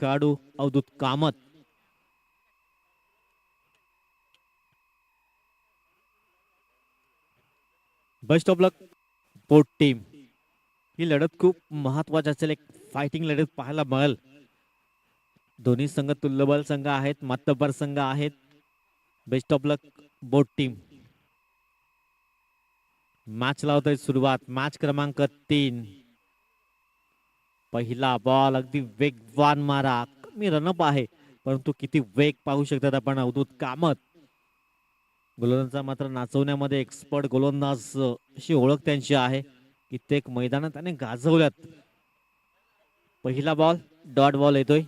खेळाडू Avdhoot Kamat. Best of luck both team. ही लढत खूप महत्वाची असेल. एक फायटिंग लढत पाहायला मिळेल. दोन्ही संघ तुल्यबळ संघ आहेत, मातब्बर संघ आहेत. Best of luck both team. Match लावतोय सुरुवात. मॅच क्रमांक 3. पहिला बॉल अगदी वेगवान मारा. कमी रनअप आहे परंतु किती वेग पाहू शकतात आपण अवधूत कामत. गोलंदाजांचा मात्र नाचवण्यामध्ये एक्सपर्ट गोलंदाज अशी ओळख त्यांची आहे. कित्येक मैदानात त्याने गाजवल्यात. पहिला बॉल डॉट बॉल येतोय.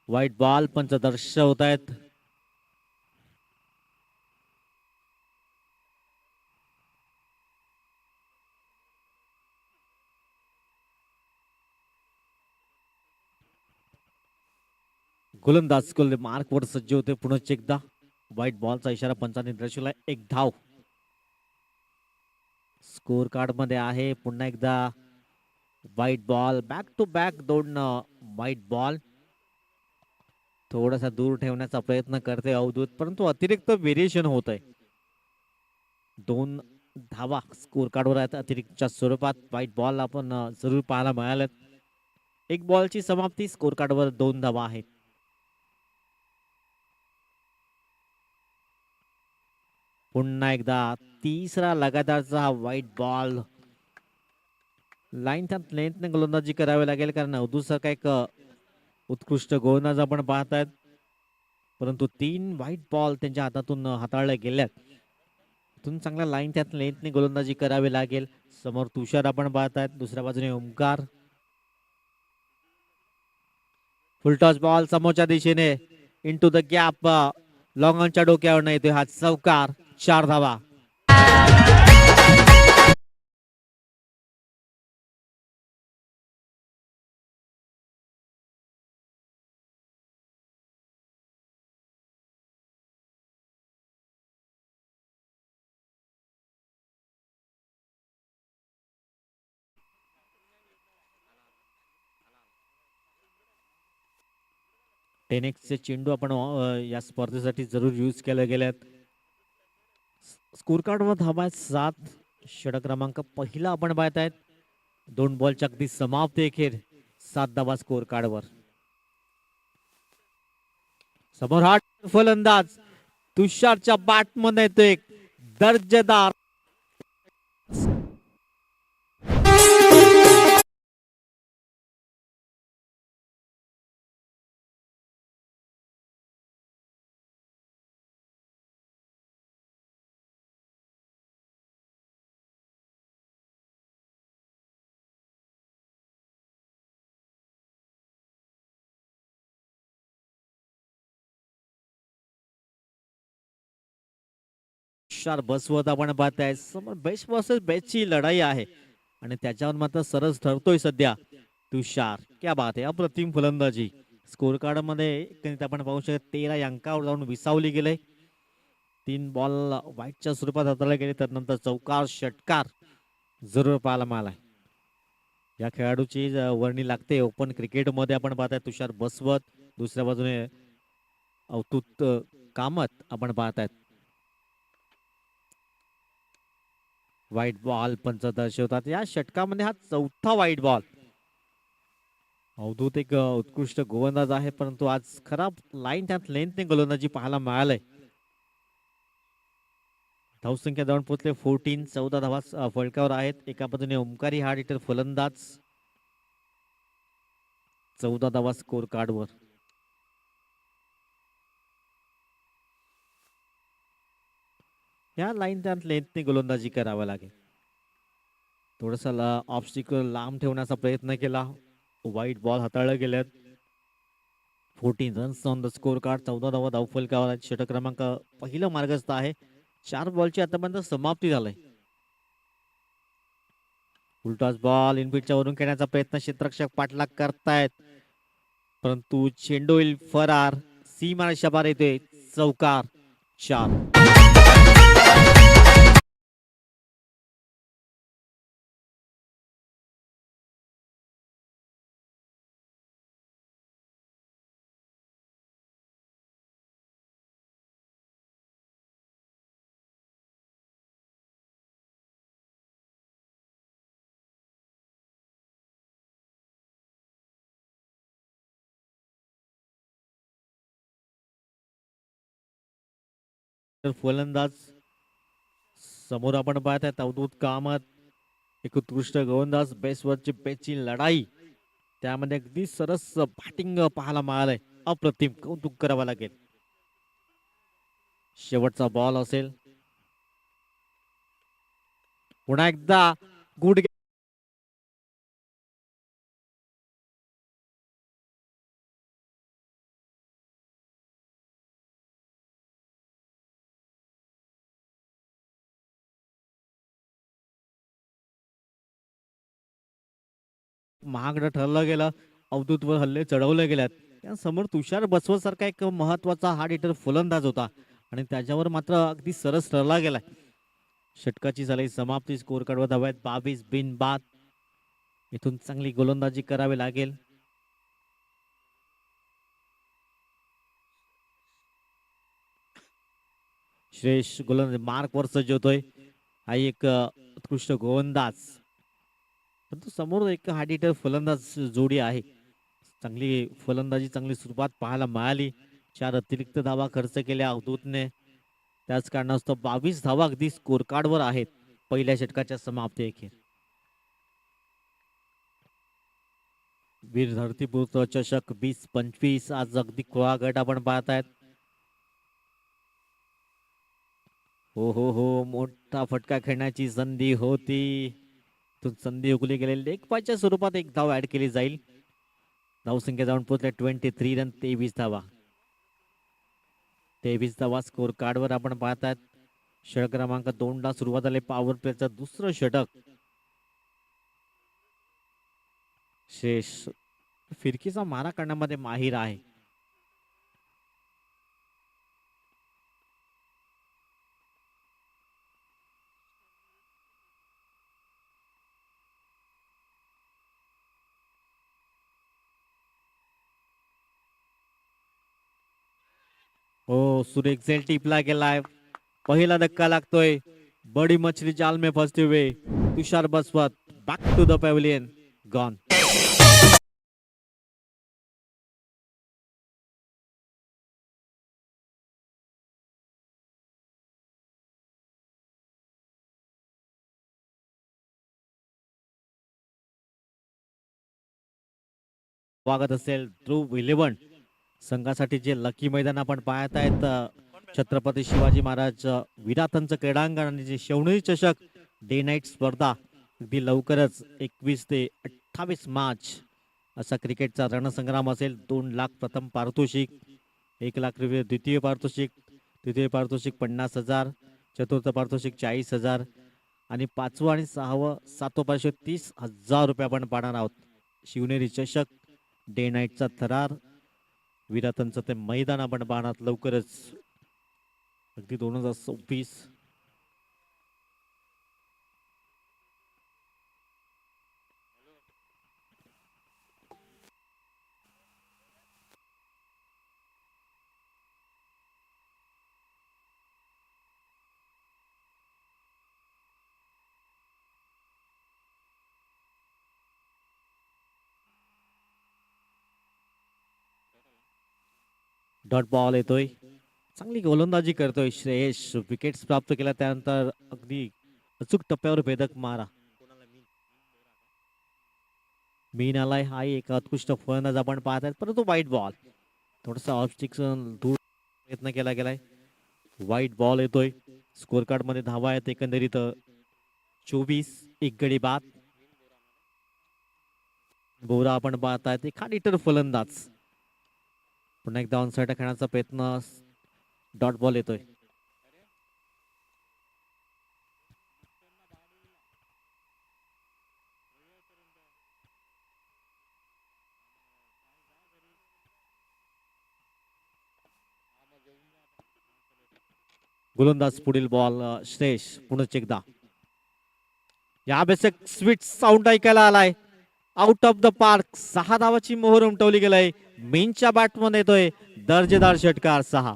व्हाईट बॉल पंच दर्शवत आहेत. गोलंदाज मार्क वर सज्ज होते. पुनश्च एकदा व्हाईट बॉलचा इशारा पंचांनी दर्शवला. एक धाव स्कोर कार्ड मध्ये आहे. पुन्हा एकदा white ball. Back to back 2 white ball. थोडासा दूर ठेवण्याचा प्रयत्न करते अवधूत परंतु अतिरिक्त व्हेरिएशन होत आहे. 2 धावा स्कोर कार्डवर आहेत अतिरिक्तच्या स्वरूपात. व्हाईट बॉल आपण जरूर पाहायला मिळाल्यात. एक बॉलची समाप्ती. स्कोर कार्डवर 2 धावा आहेत. पुन्हा एकदा तिसरा लगातारचा व्हाईट बॉल. लाईन त्यात लेंथने गोलंदाजी करावी लागेल कारण अवधूत सारखा एक उत्कृष्ट गोलंदाज आपण पाहतायत परंतु 3 व्हाईट बॉल त्यांच्या हातातून हाताळल्या गेल्यात. इथून चांगला लाईन त्यात लेंथने गोलंदाजी करावी लागेल. समोर तुषार आपण पाहतायत. दुसऱ्या बाजूने ओमकार. फुलटॉस बॉल समोरच्या दिशेने इनटू द गॅप. लॉंग ऑनच्या डोक्यावर येतोय हा चौकार. 4 धावा. टेनेक्सचे चेंडू आपण या स्पर्धेसाठी जरूर यूज केले गेलेत. स्कोर कार्डवर धावा 7. षटक क्रमांक पहिला आपण पाहत आहेत. 2 बॉलच्या अगदी समाप्ती अखेर 7 धावा स्कोर कार्डवर. समोर हा फलंदाज तुषारच्या बॅटमध्ये येतो एक दर्जेदार बसवत आपण पाहताय. समोर बेस्ट वर्सेस बेस्टची लढाई आहे आणि त्याच्यावर मात्र सरस ठरतोय सध्या तुषार. क्या बात आहे. अप्रतिम फलंदाजी. स्कोर कार्ड मध्ये आपण पाहू शकतो 13 अंकावर जाऊन विसावली गेले. 3 बॉल व्हाईटच्या स्वरूपात हाताळले गेले. त्यानंतर चौकार षटकार जरूर पाहायला मिळालाय. या खेळाडूची वर्णी लागते ओपन क्रिकेटमध्ये. आपण पाहताय तुषार बसवत. दुसऱ्या बाजूने अवधूत कामत आपण पाहतायत. व्हाईट बॉल पंच दर्शवतात. या षटकामध्ये हा 4था व्हाईट बॉल. अवधूत एक उत्कृष्ट गोलंदाज आहे परंतु आज खराब लाईन त्यात लेंथने गोलंदाजी पाहायला मिळालंय. धावसंख्या जाऊन पोहोचले 14. 14 धावा फलकावर आहेत. एका बाजूने ओमकारी हार्ड हिटर फलंदाज. 14 धावा स्कोर कार्डवर. या लाईन त्यात लेंथने गोलंदाजी करावी लागेल. थोडासा ऑब्स्टिकल लांब ठेवण्याचा प्रयत्न केला. व्हाईट बॉल हाताळले गेलेत. 14 runs on the score card. 14 धावा धावफलकावर आहेत. षटक क्रमांक पहिलं मार्गस्थ आहे. 4 बॉलची आतापर्यंत समाप्ती झाली. उलटॉस बॉल इनफिटच्या वरून खेळण्याचा प्रयत्न क्षेत्ररक्षक पाठलाग करतायत परंतु चेंडू फरार. सीमा शबार येते. चौकार. 4. तर फलंदाज समोर आपण पाहत आहे अवधूत कामत, एक उत्कृष्ट गोलंदाज, बेसवरची बेसची लढाई, त्यामध्ये अगदी सरस बॅटिंग पाहायला मिळालंय. अप्रतिम, कौतुक करावं लागेल. शेवटचा बॉल असेल. पुन्हा एकदा गुड महागडं ठरलं गेलं. अवधूतवर हल्ले चढवले गेल्यात. त्यासमोर तुषार बसवसारखा एक महत्वाचा हार्ड हिटर फलंदाज होता आणि त्याच्यावर मात्र अगदी सरस ठरला गेलाय. षटकाची झाली समाप्ती. स्कोर कार्डवर धावा आहेत 22 बिन बाद. इथून चांगली गोलंदाजी करावी लागेल. श्रेयस गोलंदाज मार्क वर सज्जतोय. हा एक उत्कृष्ट गोलंदाज, परंतु समोर एक हार्ड हिटर फलंदाज जोडी आहे. चांगली फलंदाजी, चांगली सुरुवात पाहायला मिळाली. 4 अतिरिक्त धावा खर्च केल्या अवधूतने. त्याच कारणास्तव 22 धावा अगदी स्कोर कार्डवर आहेत पहिल्या षटकाच्या समाप्ती अखेर. वीर धरतीपुत्र चषक 2025 आज अगदी खुळा गट आपण पाहतायत. हो, मोठा फटका खेळण्याची संधी होती. संधी हुकली गेलेली. लेगबायच्या स्वरूपात एक धाव ऍड केली जाईल. धावसंख्या जाऊन पोहोचल्या 23 रन, 23 धावा. 23 धावा स्कोर कार्डवर आपण पाहतात. षटक क्रमांक 2 ला सुरुवात झाली. पॉवर प्लेचं दुसरं षटक. शेष फिरकीचा मारा करण्यामध्ये माहीर आहे. हो, सुरेख झेल टिपला गेलाय. पहिला धक्का लागतोय. बडी मछली जाल में फंसते हुए तुषार बसवत back to the pavilion. Gone. स्वागत असेल ध्रुव 11 संघासाठी जे लकी मैदान आपण पाहत आहेत. छत्रपती शिवाजी महाराज विराथांचं क्रीडांगण आणि जे शिवनेरी चषक डे नाईट स्पर्धा अगदी लवकरच 21 ते 28 मार्च असा क्रिकेटचा रणसंग्राम असेल. 2 लाख प्रथम पारितोषिक, 1 लाख रुपये द्वितीय पारितोषिक, तृतीय पारितोषिक 50,000, चतुर्थ पारितोषिक 40,000 आणि 5वं आणि 6वं 7वं पारितोषिक 30,000 रुपये आपण पाहणार आहोत. शिवनेरी चषक डे नाईटचा थरार, विराटांचं ते मैदान आपण पाहणार लवकरच अगदी 2026. डॉट बॉल येतोय. चांगली गोलंदाजी करतोय श्रेयस. विकेट्स प्राप्त केल्या त्यानंतर अगदी अचूक टप्प्यावर भेदक मारा. मीन आलाय. हा एक उत्कृष्ट फलंदाज आपण पाहत आहेत, परंतु वाईट बॉल थोडासा ऑफस्टिक दूर प्रयत्न केला गेलाय. वाईट बॉल येतोय. स्कोर कार्ड मध्ये धावा आहेत एकंदरीत 24. एक गडी बाद. बोरा आपण पाहतायत. एक हिटर फलंदाज. पुन्हा एकदा ऑन साईड खेळण्याचा प्रयत्न. डॉट बॉल येतोय. गोलंदाज पुढील बॉल. श्रेयस पुन्हा एकदा. यावेळेस एक स्वीट साऊंड ऐकायला आलाय. Out of the park. 6 धावाची मोहर उमटवली गेलाय. मेनच्या बॅटमध्ये येतोय दर्जेदार षटकार 6.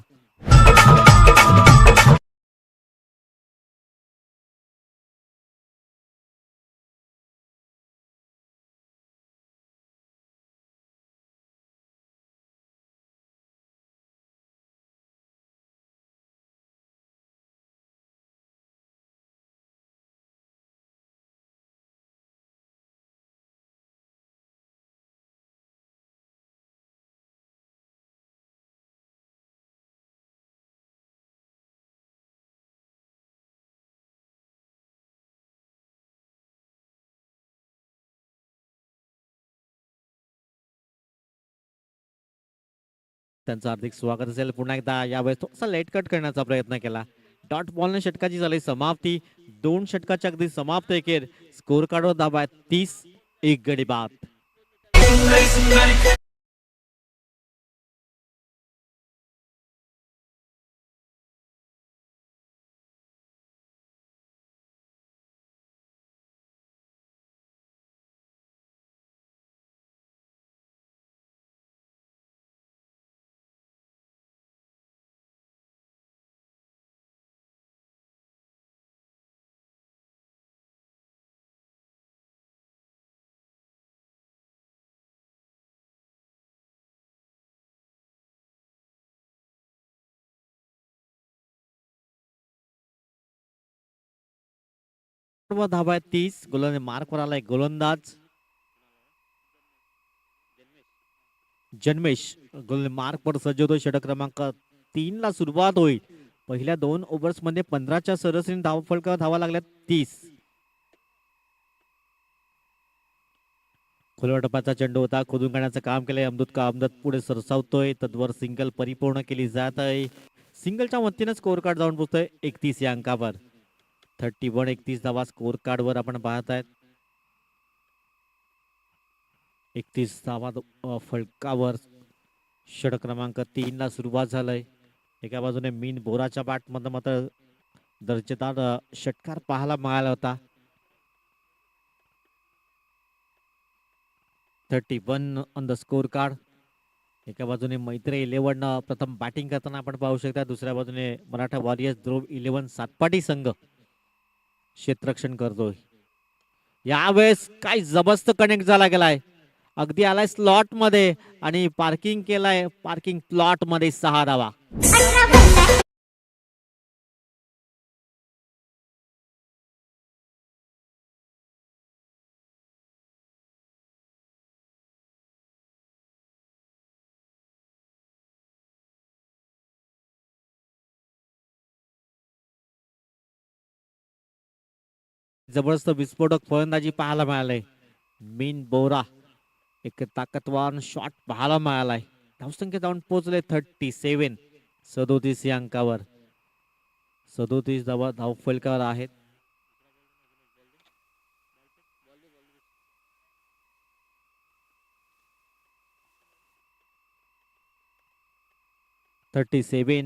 त्यांचं हार्दिक स्वागत असेल. पुन्हा एकदा यावेळेस थोडासा लेट कट करण्याचा प्रयत्न केला. डॉट बॉलने षटकाची झाली समाप्ती. 2 षटकाच्या अगदी समाप्त एकेर स्कोर कार्डवर धावा आहेत 30-1 गडी बाद. धावा आहेत 30. गोलंदाज मार्कवर आलाय गोलंदाज जन्मेश. गोलंदाज मार्कवर सज्ज होतो. षटक क्रमांक 3 ला सुरुवात होईल. पहिल्या 2 ओव्हर्स मध्ये 15च्या सरासरी धावफलकावर धावा लागल्या 30. खुल्या टप्प्याचा चेंडू होता. खोदून काढण्याचं काम केलंय अमदत पुढे सरसावतोय. तद्वर सिंगल परिपूर्ण केली जात आहे. सिंगलच्या मदतीने स्कोर कार्ड जाऊन पोहोचतोय 31 या अंकावर. 31 धावा स्कोर कार्ड वर आपण पाहत आहेत. 31 धावा फलकावर षटक क्रमांक 3 ला सुरुवात झालंय. एका बाजूने मीन बोराच्या बॅट मध्ये मात्र दर्जेदार षटकार पाहायला मिळाला होता. 31 ऑन द स्कोर कार्ड. एका बाजूने मैत्री 11 प्रथम बॅटिंग करताना आपण पाहू शकता. दुसऱ्या बाजूने मराठा वॉरियर्स ध्रुव 11 सातपाटी संघ क्षेत्ररक्षण करतोय. यावेळेस काय जबरदस्त कनेक्ट झाला गेलाय. अगदी आलाय स्लॉट मध्ये आणि पार्किंग केलाय. पार्किंग प्लॉट मध्ये 6 धावा. जबरदस्त विस्फोटक फलंदाजी पाहायला मिळालंय. मीन बोरा एक ताकदवान शॉट पाहायला मिळालाय. धावसंख्या जाऊन पोहोचले 37. 37 या अंकावर. 37 धावा धाव फलकावर आहेत.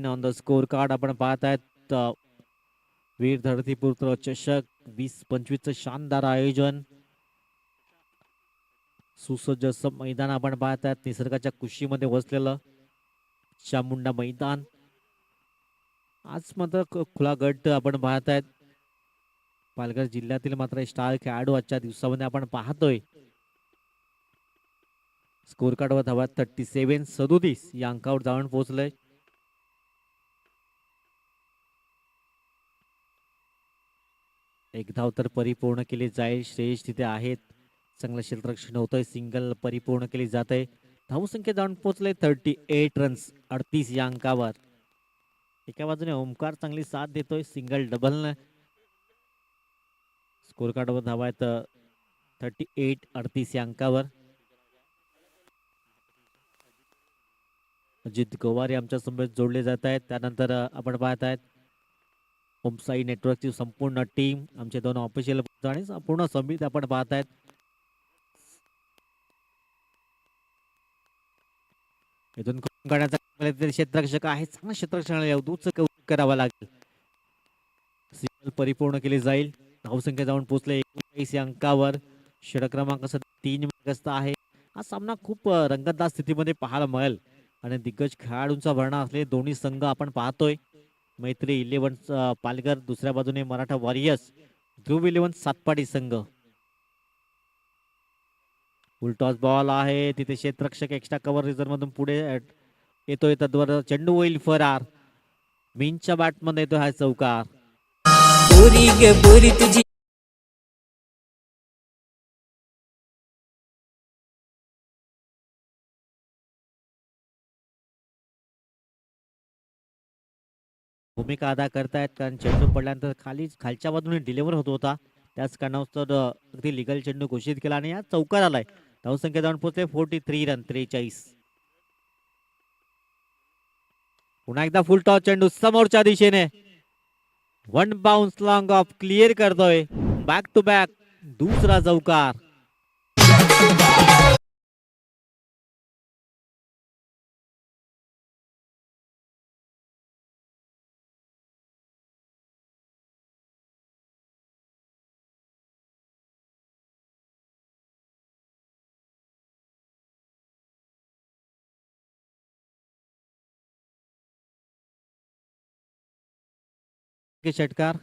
ऑन द स्कोर कार्ड आपण पाहत आहेत. वीर धरतीपुत्र चषक 20-25 शानदार आयोजन. सुसज्ज असं मैदान आपण पाहत आहेत. निसर्गाच्या कुशीमध्ये वसलेलं चामुंडा मैदान. आज मात्र खुला गट आपण पाहत आहेत. पालघर जिल्ह्यातील मात्र स्टार खेळाडू आजच्या दिवसामध्ये आपण पाहतोय. स्कोर कार्डवर धावा 37 या अंकावर जाऊन पोहोचलंय. एक धाव तर परिपूर्ण केली जाईल. श्रेयश तिथे आहेत. चांगलं क्षेत्ररक्षण होतंय. सिंगल परिपूर्ण केली जाते. धावसंख्या जाऊन पोहोचले 38 रन्स 38 या अंकावर. एका बाजूने ओमकार चांगली साथ देतोय. सिंगल डबल स्कोर कार्डवर धावा आहेत 38 या अंकावर. अजित गोवारी आमच्या समोर जोडले जात आहेत. त्यानंतर आपण पाहत आहेत ओमसाई नेटवर्कची संपूर्ण टीम, आमचे 2 ऑफिशियल आणि संपूर्ण समिती आपण पाहत आहेत. इथून करण्याचा क्षेत्ररक्षक आहे. चांगलं क्षेत्ररक्षण करावं लागेल. सिंगल परिपूर्ण केली जाईल. धावसंख्या जाऊन पोहोचले 29 या अंकावर. षटक क्रमांक 3 मार्गस्थ आहे. हा सामना खूप रंगतदार स्थितीमध्ये पाहायला मिळेल आणि दिग्गज खेळाडूंचा भरणा असलेले दोन्ही संघ आपण पाहतोय. मैत्री 11 पालघर, दुसऱ्या बाजूने मराठा वॉरियर्स ध्रुव 11 सातपाटी संघ. उलटॉस बॉल आहे तिथे. क्षेत्ररक्षक एक्स्ट्रा कव्हर रिझर्व मधून पुढे येतोय. तद्वर चेंडू होईल फरार. मीनच्या बॅट मध्ये येतो हा चौकार. भूमिका अदा करतायत कारण चेंडू पडल्यानंतर खालच्या बाजूने डिलिव्हर होत होता. त्याच कारणास्तव अगदी लिगल चेंडू घोषित केला आणि या चौकार आलाय. धावसंख्या जाऊन पोहोचले 43 रन 43. पुन्हा एकदा फुल टॉस चेंडू समोरच्या दिशेने. One bounce long of clear करतोय. बॅक टू बॅक दुसरा चौकार. षटकार.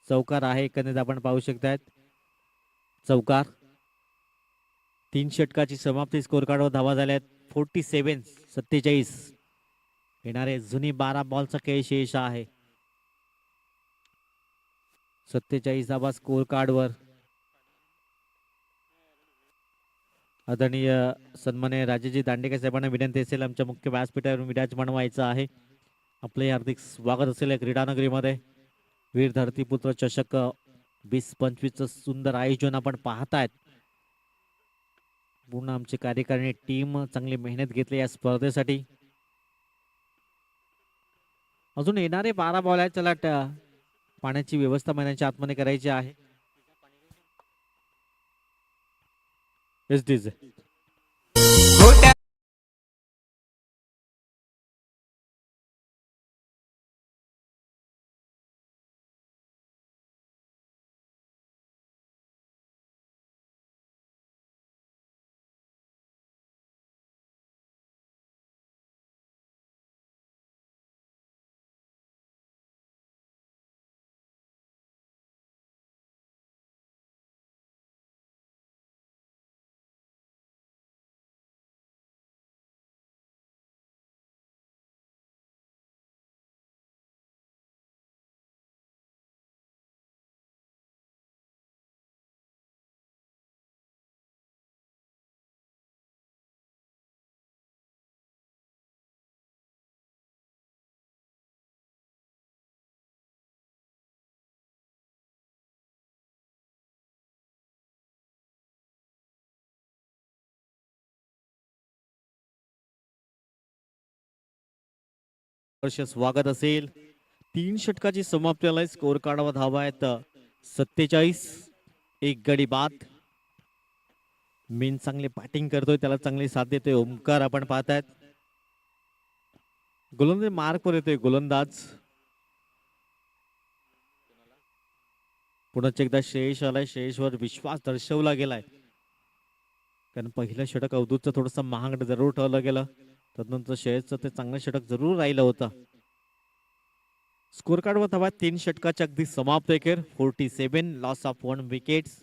चौकार आहे एकंदरीत आपण पाहू शकतायत. चौकार. 3 षटकाची समाप्ती. स्कोर कार्डवर धावा झाल्यात 47-47. येणारे जुनी 12 बॉलचा खेळ शेष आहे. 47 धावा स्कोर कार्डवर. आदरणीय सन्माननीय राजेजी दांडेकर साहेबांना विनंती असेल आमच्या मुख्य व्यासपीठावरून विराजमान व्हायचं आहे. आपले हार्दिक स्वागत असेल या क्रीडानगरीमध्ये. वीर धरतीपुत्र चषक 2025 सुंदर आयोजन आपण पाहतायत. पूर्ण आमची कार्यकारिणी टीम चांगली मेहनत घेतली या स्पर्धेसाठी. अजून येणारे 12 बॉल आहेत. त्याला पाण्याची व्यवस्था मैदानाच्या आतमध्ये करायची आहे. एसडीज स्वागत असेल. 3 षटकाची समाप्ती आलाय. स्कोर कार्डवर धावा आहेत 47. एक गडी बाद. मीन चांगली बॅटिंग करतोय. त्याला चांगली साथ देतोय ओमकार आपण पाहतायत. गोलंदाज मार्क वर येतोय गोलंदाज. पुन्हा एकदा श्रेयश आलाय. श्रेयशवर विश्वास दर्शवला गेलाय. कारण पहिलं षटक अवधूतचं थोडंसं महागडं जरूर ठेवलं गेलं. तदनंतर श्रेयसचं ते चांगलं षटक जरूर राहिलं होतं. स्कोर कार्डवर धावा 3 षटकाच्या अगदी समाप्त एकेर. 47 लॉस ऑफ 1 विकेट्स.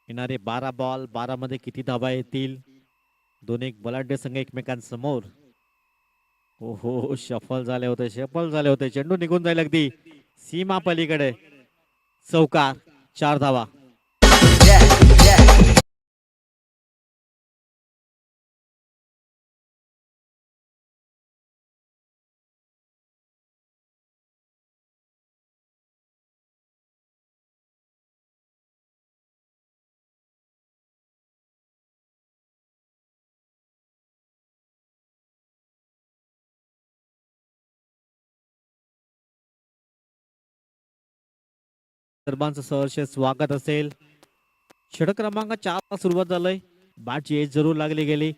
येणारे 12 बॉल 12 मध्ये किती धावा येतील. दोन एक बलाढ्य संघ एकमेकांसमोर. हो हो शफल झाले होते. चेंडू निघून जाईल अगदी सीमा पलीकडे. चौकार. 4 धावा. सर्वांचं सहर्ष स्वागत असेल. षटक क्रमांक 4 ला सुरुवात झालंय. बॅटची एज जरूर लागली गेली.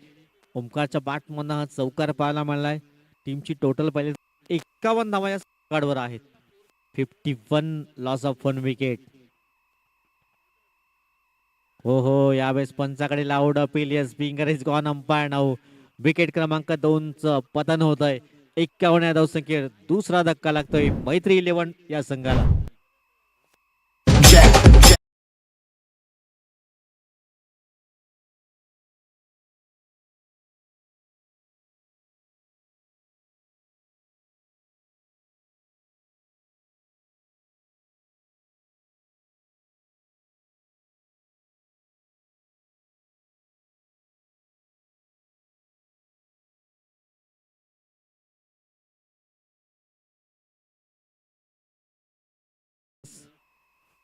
ओमकारच्या बॅट मधनं हा चौकार पाहायला मिळालाय. टीमची टोटल पहिले 51 धावा या कार्डवर आहेत. 51 लॉस ऑफ 1 विकेट. हो हो यावेळेस पंचाकडे loud appeal. Yes Binger is gone umpire now. Wicket क्रमांक 2 च पतन होत आहे. 51 या धावसंख्येवर दुसरा धक्का लागतोय मैत्री 11 या संघाला.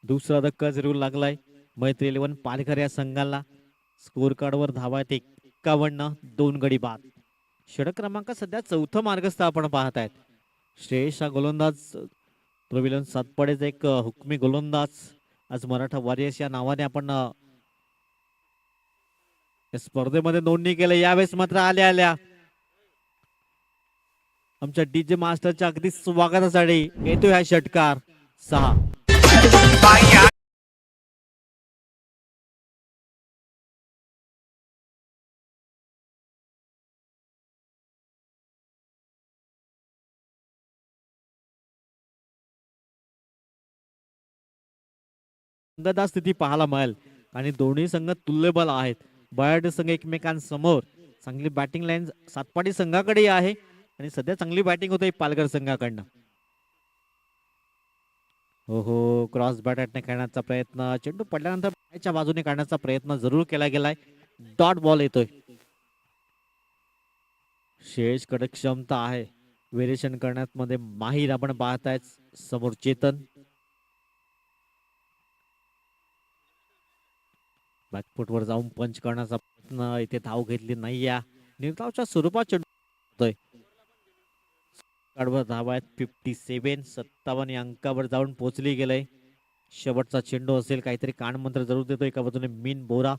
दुसरा धक्का जरूर लागलाय. मैत्री 11 पालघर या संघाला स्कोर कार्डवर धावा आहेत 51, 2 गडी बाद. षटक क्रमांक सध्या चौथं मार्गस्थ आपण पाहत आहेत. श्रेयश हा गोलंदाज, प्रविलन सातपडेचा एक हुकमी गोलंदाज. आज मराठा वॉरियर्स या नावाने आपण या स्पर्धेमध्ये नोंदणी केली. यावेळेस मात्र आल्या आल्या आमच्या डीजे मास्टरच्या अगदी स्वागतासाठी येतोय हा षटकार 6. संघात स्थिती पाहायला मिळेल आणि दोन्ही संघ तुल्यबल आहेत. बयाड संघ एकमेकांसमोर. चांगली बॅटिंग लाईन सातपाडी संघाकडे आहे आणि सध्या चांगली बॅटिंग होते पालघर संघाकडनं. हो हो, क्रॉस बॅटने खेळण्याचा प्रयत्न, चेंडू पडल्यानंतर बाहेरच्या बाजूने काढण्याचा प्रयत्न जरूर केला गेलाय. डॉट बॉल येतोय. शेष कडे क्षमता आहे, व्हेरिएशन करण्यात मध्ये माहीर आपण पाहताय. समोर चेतन बॅकफुट वर जाऊन पंच करण्याचा प्रयत्न, इथे धाव घेतली नाही. या निर्धावच्या स्वरूपात चेंडू धावा आहेत 57, 57 या अंकावर जाऊन पोहोचली गेलंय. शेवटचा चेंडू असेल, काहीतरी कानमंत्र जरूर देतो एका बाजूने मीन बोरा,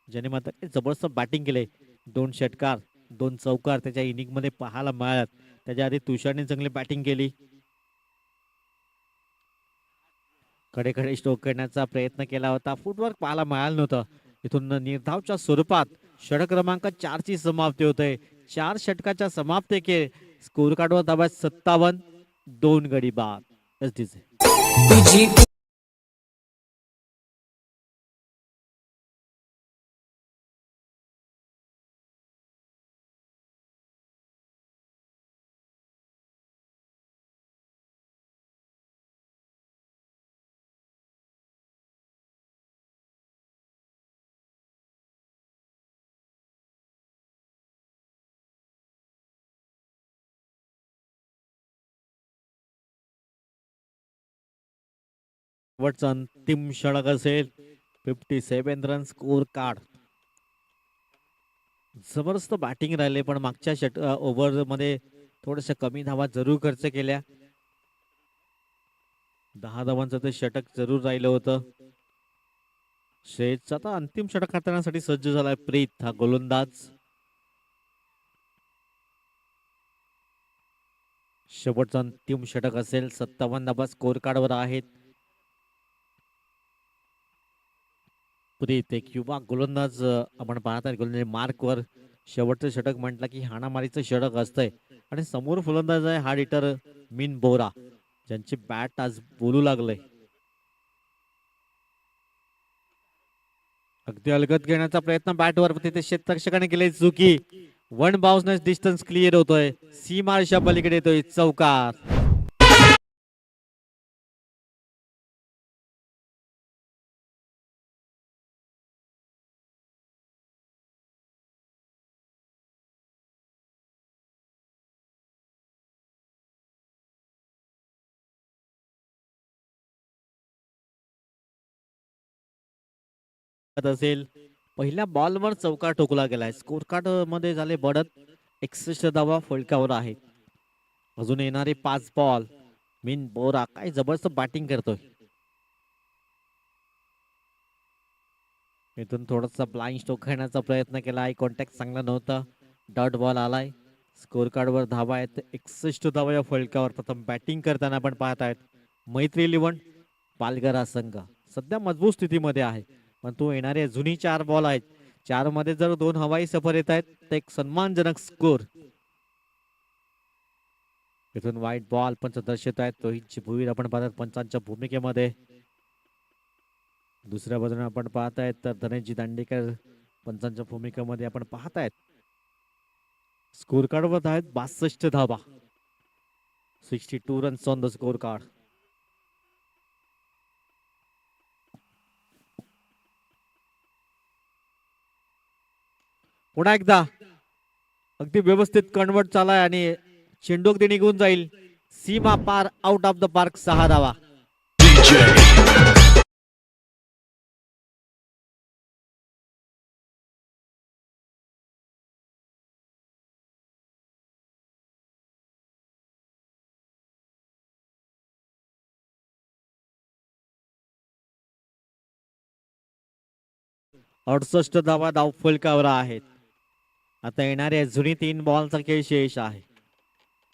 ज्याने मात्र जबरदस्त बॅटिंग केले. 2 षटकार 2 चौकार त्याच्या इनिंग मध्ये पाहायला मिळाल्यात. त्याच्या आधी तुषारने चांगली बॅटिंग केली. कडे स्ट्रोक करण्याचा प्रयत्न केला होता, फुटवर्क पाहायला मिळालं नव्हतं. इथून निर्धावच्या स्वरूपात षटक क्रमांक 4 ची समाप्ती होते. 4 षटकाच्या समाप्ती के स्कोर कार्डवर धावा 57, 2 गडी बाद. शेवटचा अंतिम षटक असेल. 57 रन स्कोर कार्ड. जबरदस्त बॅटिंग राहिले, पण मागच्या ओव्हर मध्ये थोडस कमी धावा जरूर खर्च केल्या. 10 धावांचं ते षटक जरूर राहिलं होतं. शेषचा आता अंतिम षटक हाताळण्यासाठी सज्ज झालाय प्रीत हा गोलंदाज. शेवटचा अंतिम षटक असेल. 57 धावा स्कोर कार्डवर आहेत. प्रीत एक युवा गोलंदाज आपण पाहतात. गोलंदाज मार्कवर शेवटचं षटक म्हटलं की हाणामारीचं षटक असतंय आणि समोर फलंदाज आहे हार्ड हिटर मीन बोरा, ज्यांची बॅट आज बोलू लागलंय. अगदी अलगद घेण्याचा प्रयत्न बॅटवर, तिथे क्षेत्ररक्षकाने केले चुकी. 1 बाउन्स डिस्टन्स क्लिअर होतोय. सीमारेषा पलीकडे येतोय चौकार. असेल. पहिल्या बॉलवर चौकार ठोकला गेलाय. स्कोर कार्ड मध्ये झाले बढत. 61 धावा फलकावर आहे. अजून येणारे 5 बॉल. मीन बोरा काय जबरदस्त बॅटिंग करतोय. इथून थोडासा ब्लाइंड स्ट्रोक खेळण्याचा प्रयत्न केला. आय कॉन्टॅक्ट चांगला नव्हता. डॉट बॉल आलाय. स्कोर कार्डवर धावा आहेत 61 धावा या फलकावर. प्रथम बॅटिंग करताना आपण पाहत आहेत मैत्री 11 पालघर हा संघ सध्या मजबूत स्थितीमध्ये आहे, पण तो येणारे जुनी 4 बॉल आहेत. 4 मध्ये जर 2 हवाई सफर येत आहेत तर एक सन्मानजनक स्कोर. इथून वाईट बॉल पंच दर्शवत आहेत. रोहितची भुईर आपण पाहतात पंचांच्या भूमिकेमध्ये. दुसऱ्या बाजूने आपण पाहतायत तर धनंजय दांडेकर पंचांच्या भूमिकेमध्ये आपण पाहतायत. स्कोर कार्ड वर आहेत 62 धावा. 62 runs on the score card. पुन्हा एकदा अगदी व्यवस्थित कन्वर्ट चालाय आणि चेंडू अगदी निघून जाईल. सीमा पार आउट ऑफ द पार्क 6 धावा. 68 धावा धावफलकावर आहेत. आता येणाऱ्या जुनी 3 बॉलचा खेळ शेष आहे.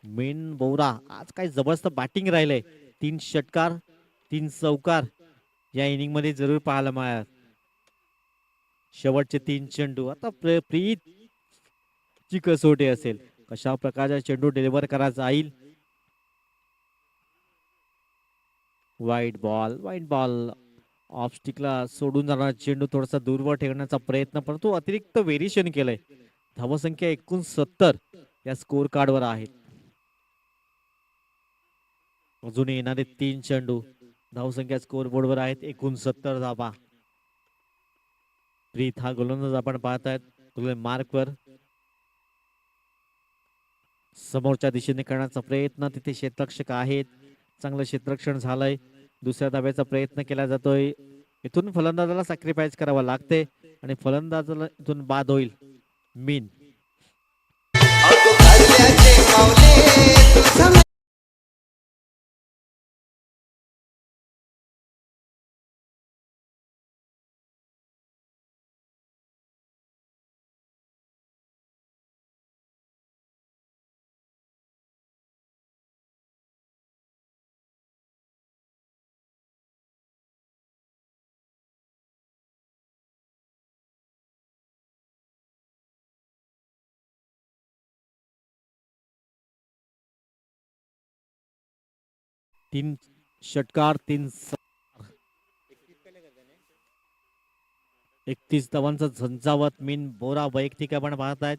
मेन बोरा आज काय जबरदस्त बॅटिंग राहिलंय. 3 षटकार 3 चौकार या इनिंग मध्ये जरूर पाहायला मिळाल. शेवटचे 3 चेंडू आता प्रीत ची कसोटी असेल. कशा प्रकारचा चेंडू डिलिव्हर करायचा येईल. वाईट बॉल ऑफ स्टिकला सोडून जाणारा चेंडू थोडासा दूरवर ठेवण्याचा प्रयत्न, परंतु अतिरिक्त व्हेरिएशन केलंय. धावसंख्या 69 या स्कोर कार्डवर आहेत. अजून येणारे 3 चेंडू धावसंख्या स्कोर बोर्डवर आहेत 69 धावा. प्रीत हा गोलंदाज आपण पाहतायत मार्कवर समोरच्या दिशेने करण्याचा प्रयत्न. तिथे क्षेत्ररक्षक आहेत. चांगलं क्षेत्ररक्षण झालंय. दुसऱ्या धाब्याचा प्रयत्न केला जातोय. इथून फलंदाजाला सॅक्रिफाईस करावा लागते आणि फलंदाजाला इथून बाद होईल. मीन तीन षटकार 31 धावांचा झंझावत. मीन बोरा वैयक्तिक आपण पाहतायत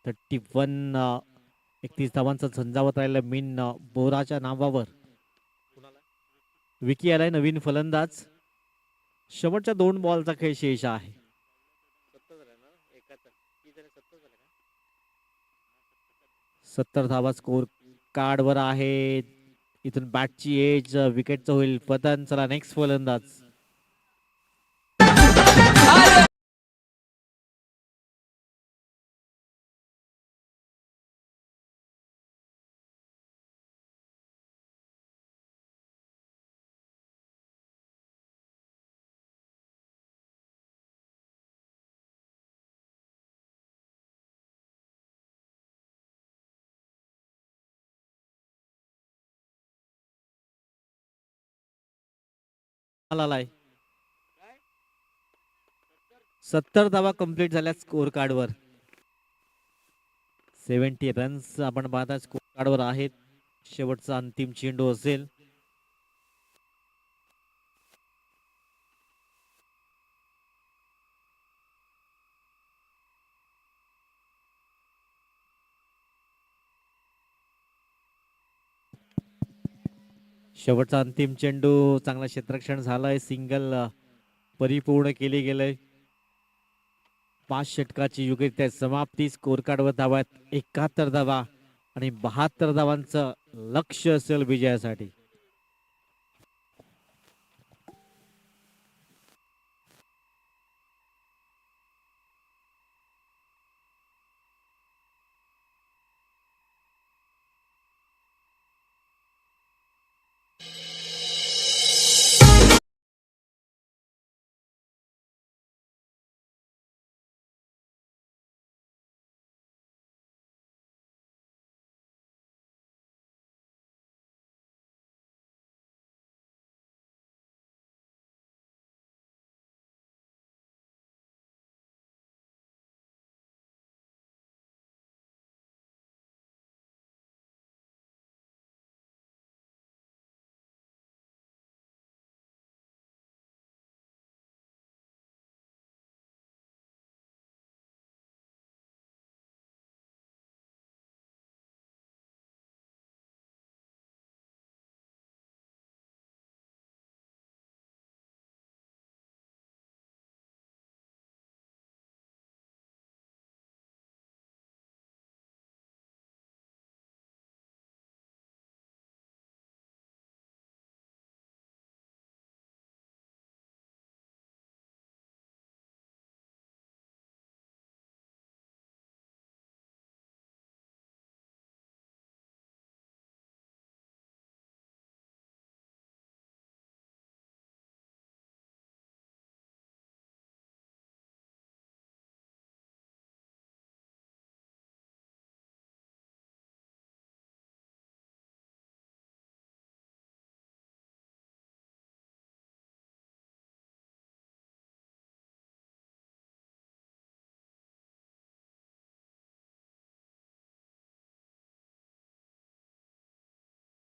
31 31 धावांचा झंझावत राहिला मीन बोराच्या नावावर. विकी आलाय नवीन फलंदाज. शेवटच्या 2 बॉलचा खेळ शेष आहे. 70 धावा स्कोर कार्डवर आहे. इथून बॅटची एज विकेटचं होईल पतन. चला नेक्स्ट फलंदाज. आलाय 70 धावा कंप्लीट झाल्या स्कोर कार्डवर. 70 रन्स आपण पाहता स्कोर कार्डवर आहेत. शेवटचा अंतिम चेंडू असेल. शेवटचा अंतिम चेंडू. चांगला क्षेत्ररक्षण झालंय. सिंगल परिपूर्ण केले गेलंय. 5 षटकाची योग्यरित्या समाप्ती. स्कोर कार्डवर धावा 71 धावा आणि 72 धावांचं लक्ष असेल विजयासाठी.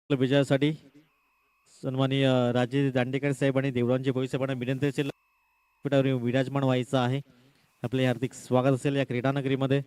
विजयासाठी सन्माननीय राजे दांडेकर साहेब आणि देवरांचे भोई साहेबांना विनंती असेल विराजमान व्हायचं आहे. आपले हार्दिक स्वागत असेल या क्रीडा नगरीमध्ये.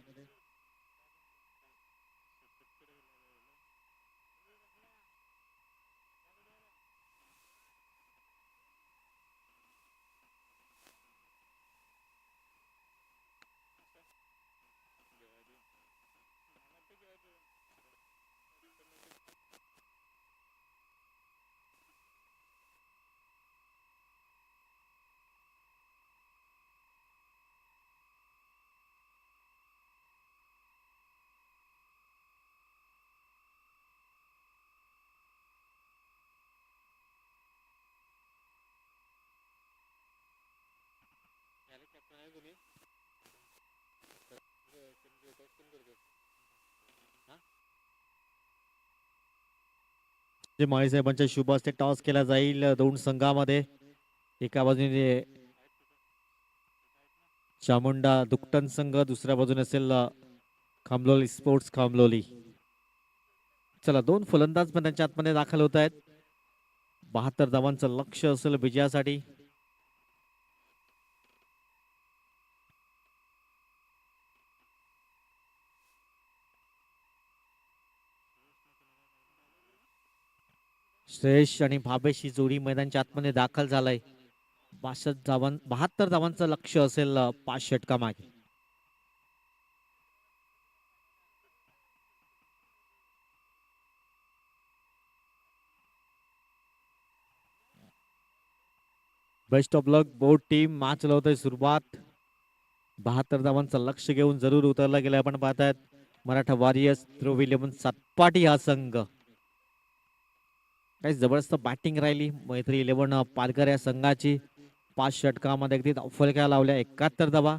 माळी साहेबांच्या शुभ हस्ते टॉस केला जाईल दोन संघामध्ये. एका बाजूने चामुंडा दुकटन संघ, दुसऱ्या बाजूने असेल खामलोली स्पोर्ट्स खामलोली. चला दोन फलंदाज पण त्यांच्या आतमध्ये दाखल होत आहेत. 72 धावांचं लक्ष असेल विजयासाठी. श्रेयश आणि भावेश ही जोडी मैदानच्या आतमध्ये दाखल झालाय. 72 धावांचं लक्ष असेल 5 षटका मागे. Best of luck board team. Match लावतोय सुरुवात. 72 धावांचं लक्ष घेऊन जरूर उतरला गेला. आपण पाहतायत मराठा वॉरियर्स ध्रुव 11 सातपाटी हा संघ. काही जबरदस्त बॅटिंग राहिली मैत्री 11 पालघर या संघाची. 5 षटकामध्ये अगदी धावफलक्या लावल्या 71 धावा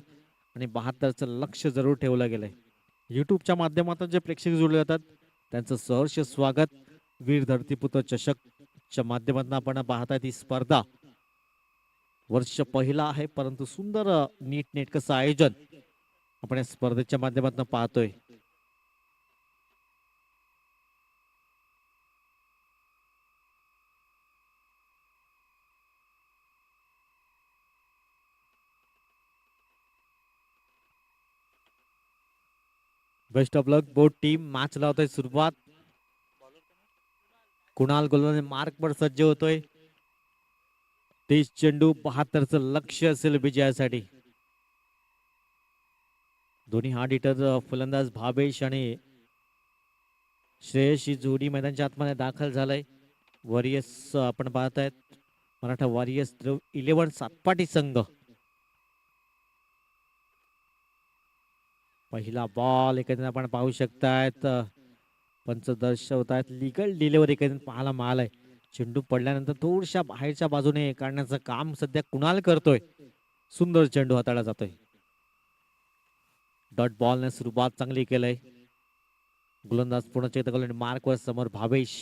आणि 72चं लक्ष जरूर ठेवलं गेलंय. युट्यूबच्या माध्यमातून जे प्रेक्षक जोडले जातात त्यांचं सहर्ष स्वागत. वीर धरतीपुत्र चषकच्या माध्यमातून आपण पाहताय ही स्पर्धा. वर्ष पहिला आहे परंतु सुंदर नीट नेटकं आयोजन आपण या स्पर्धेच्या माध्यमातून पाहतोय. Best of luck both team. Match लावतोय सुरुवात. कुणाल गोलंदाज मार्क वर सज्ज होतोय. 30 चेंडू 72चं लक्ष असेल विजयासाठी. दोन्ही हार्ड हिटर फलंदाज भावेश आणि श्रेयश ही जोडी मैदानच्या आतमध्ये दाखल झालाय. वॉरियर्स आपण पाहतायत मराठा वॉरियर्स 11 सातपाटी संघ. पहिला बॉल एकंदरीत आपण पाहू शकतायत. पंच दर्शवतायत लिगल डिलिव्हरी एकंदरीत पाहायला मिळालाय. चेंडू पडल्यानंतर थोडशा बाहेरच्या बाजूने काढण्याचं काम सध्या कुणाल करतोय. सुंदर चेंडू हाताळला जातोय. डॉट बॉलने सुरुवात चांगली केलंय. गोलंदाज पूर्ण चेतक मार्कवर समोर भावेश.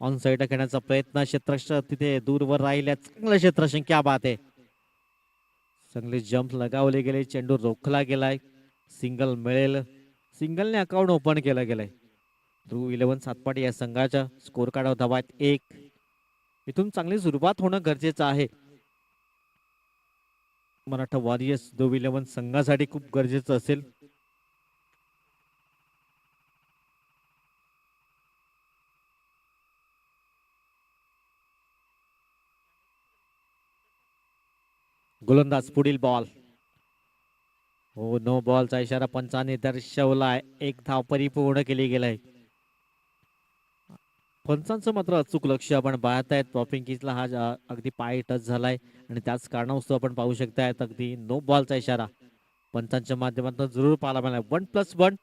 ऑन साईड खेळण्याचा प्रयत्न. क्षेत्ररक्षक तिथे दूरवर राहिल्या. चांगलं क्षेत्ररक्षण. क्या बात आहे. चांगले जम्प लगावले गेले. चेंडू रोखला गेलाय. सिंगल मिळेल. सिंगलने अकाउंट ओपन केलं गेलंय. ध्रुव 11 सातपाटी या संघाच्या स्कोर कार्ड धावा आहेत 1. इथून चांगली सुरुवात होणं गरजेचं आहे. मराठा वॉरियर्स ध्रुव 11 संघासाठी खूप गरजेचं असेल. गोलंदाज पुढील बॉल. हो नो बॉलचा इशारा पंचाने दर्शवलाय. 1 धाव परिपूर्ण केली गेलाय. पंचांचं मात्र अचूक लक्ष आपण पाहतायत. पॉपिंग किसला हा अगदी पाय टच झालाय आणि त्याच कारणास्तव आपण पाहू शकतायत अगदी नो बॉलचा इशारा पंचांच्या माध्यमातून जरूर पाहायला मिळाला. 1+1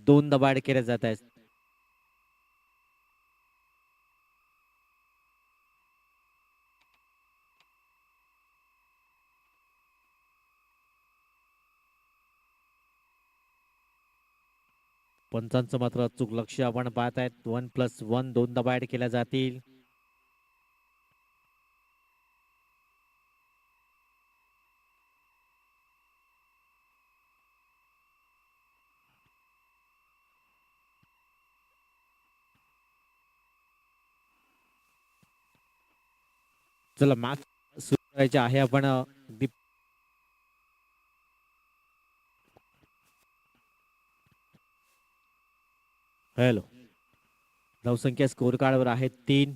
2 धावा ऍड केल्या जात आहेत. पंचांचं मात्र अचूक लक्ष आपण पाहतायत. 1+1 2 धावा ऍड केल्या जातील. चला मॅच सुरू करायचे आहे. आपण अगदी हॅलो. धावसंख्या स्कोर कार्डवर आहे 3.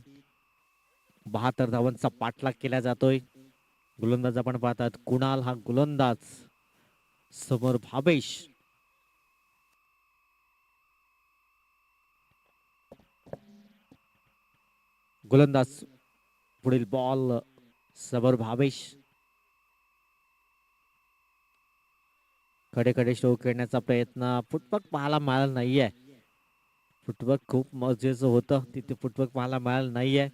72 धावांचा पाठलाग केला जातोय. गोलंदाज आपण पाहतात कुणाल हा गोलंदाज, समोर भावेश. गोलंदाज पुढील बॉल समोर भावेश. कडे कडे शो खेळण्याचा प्रयत्न, फुटबॉल पाहायला मिळाला नाहीये. फुटबॉल खूप मजेचं होतं, तिथे फुटबॉल पाहायला मिळालं नाहीये.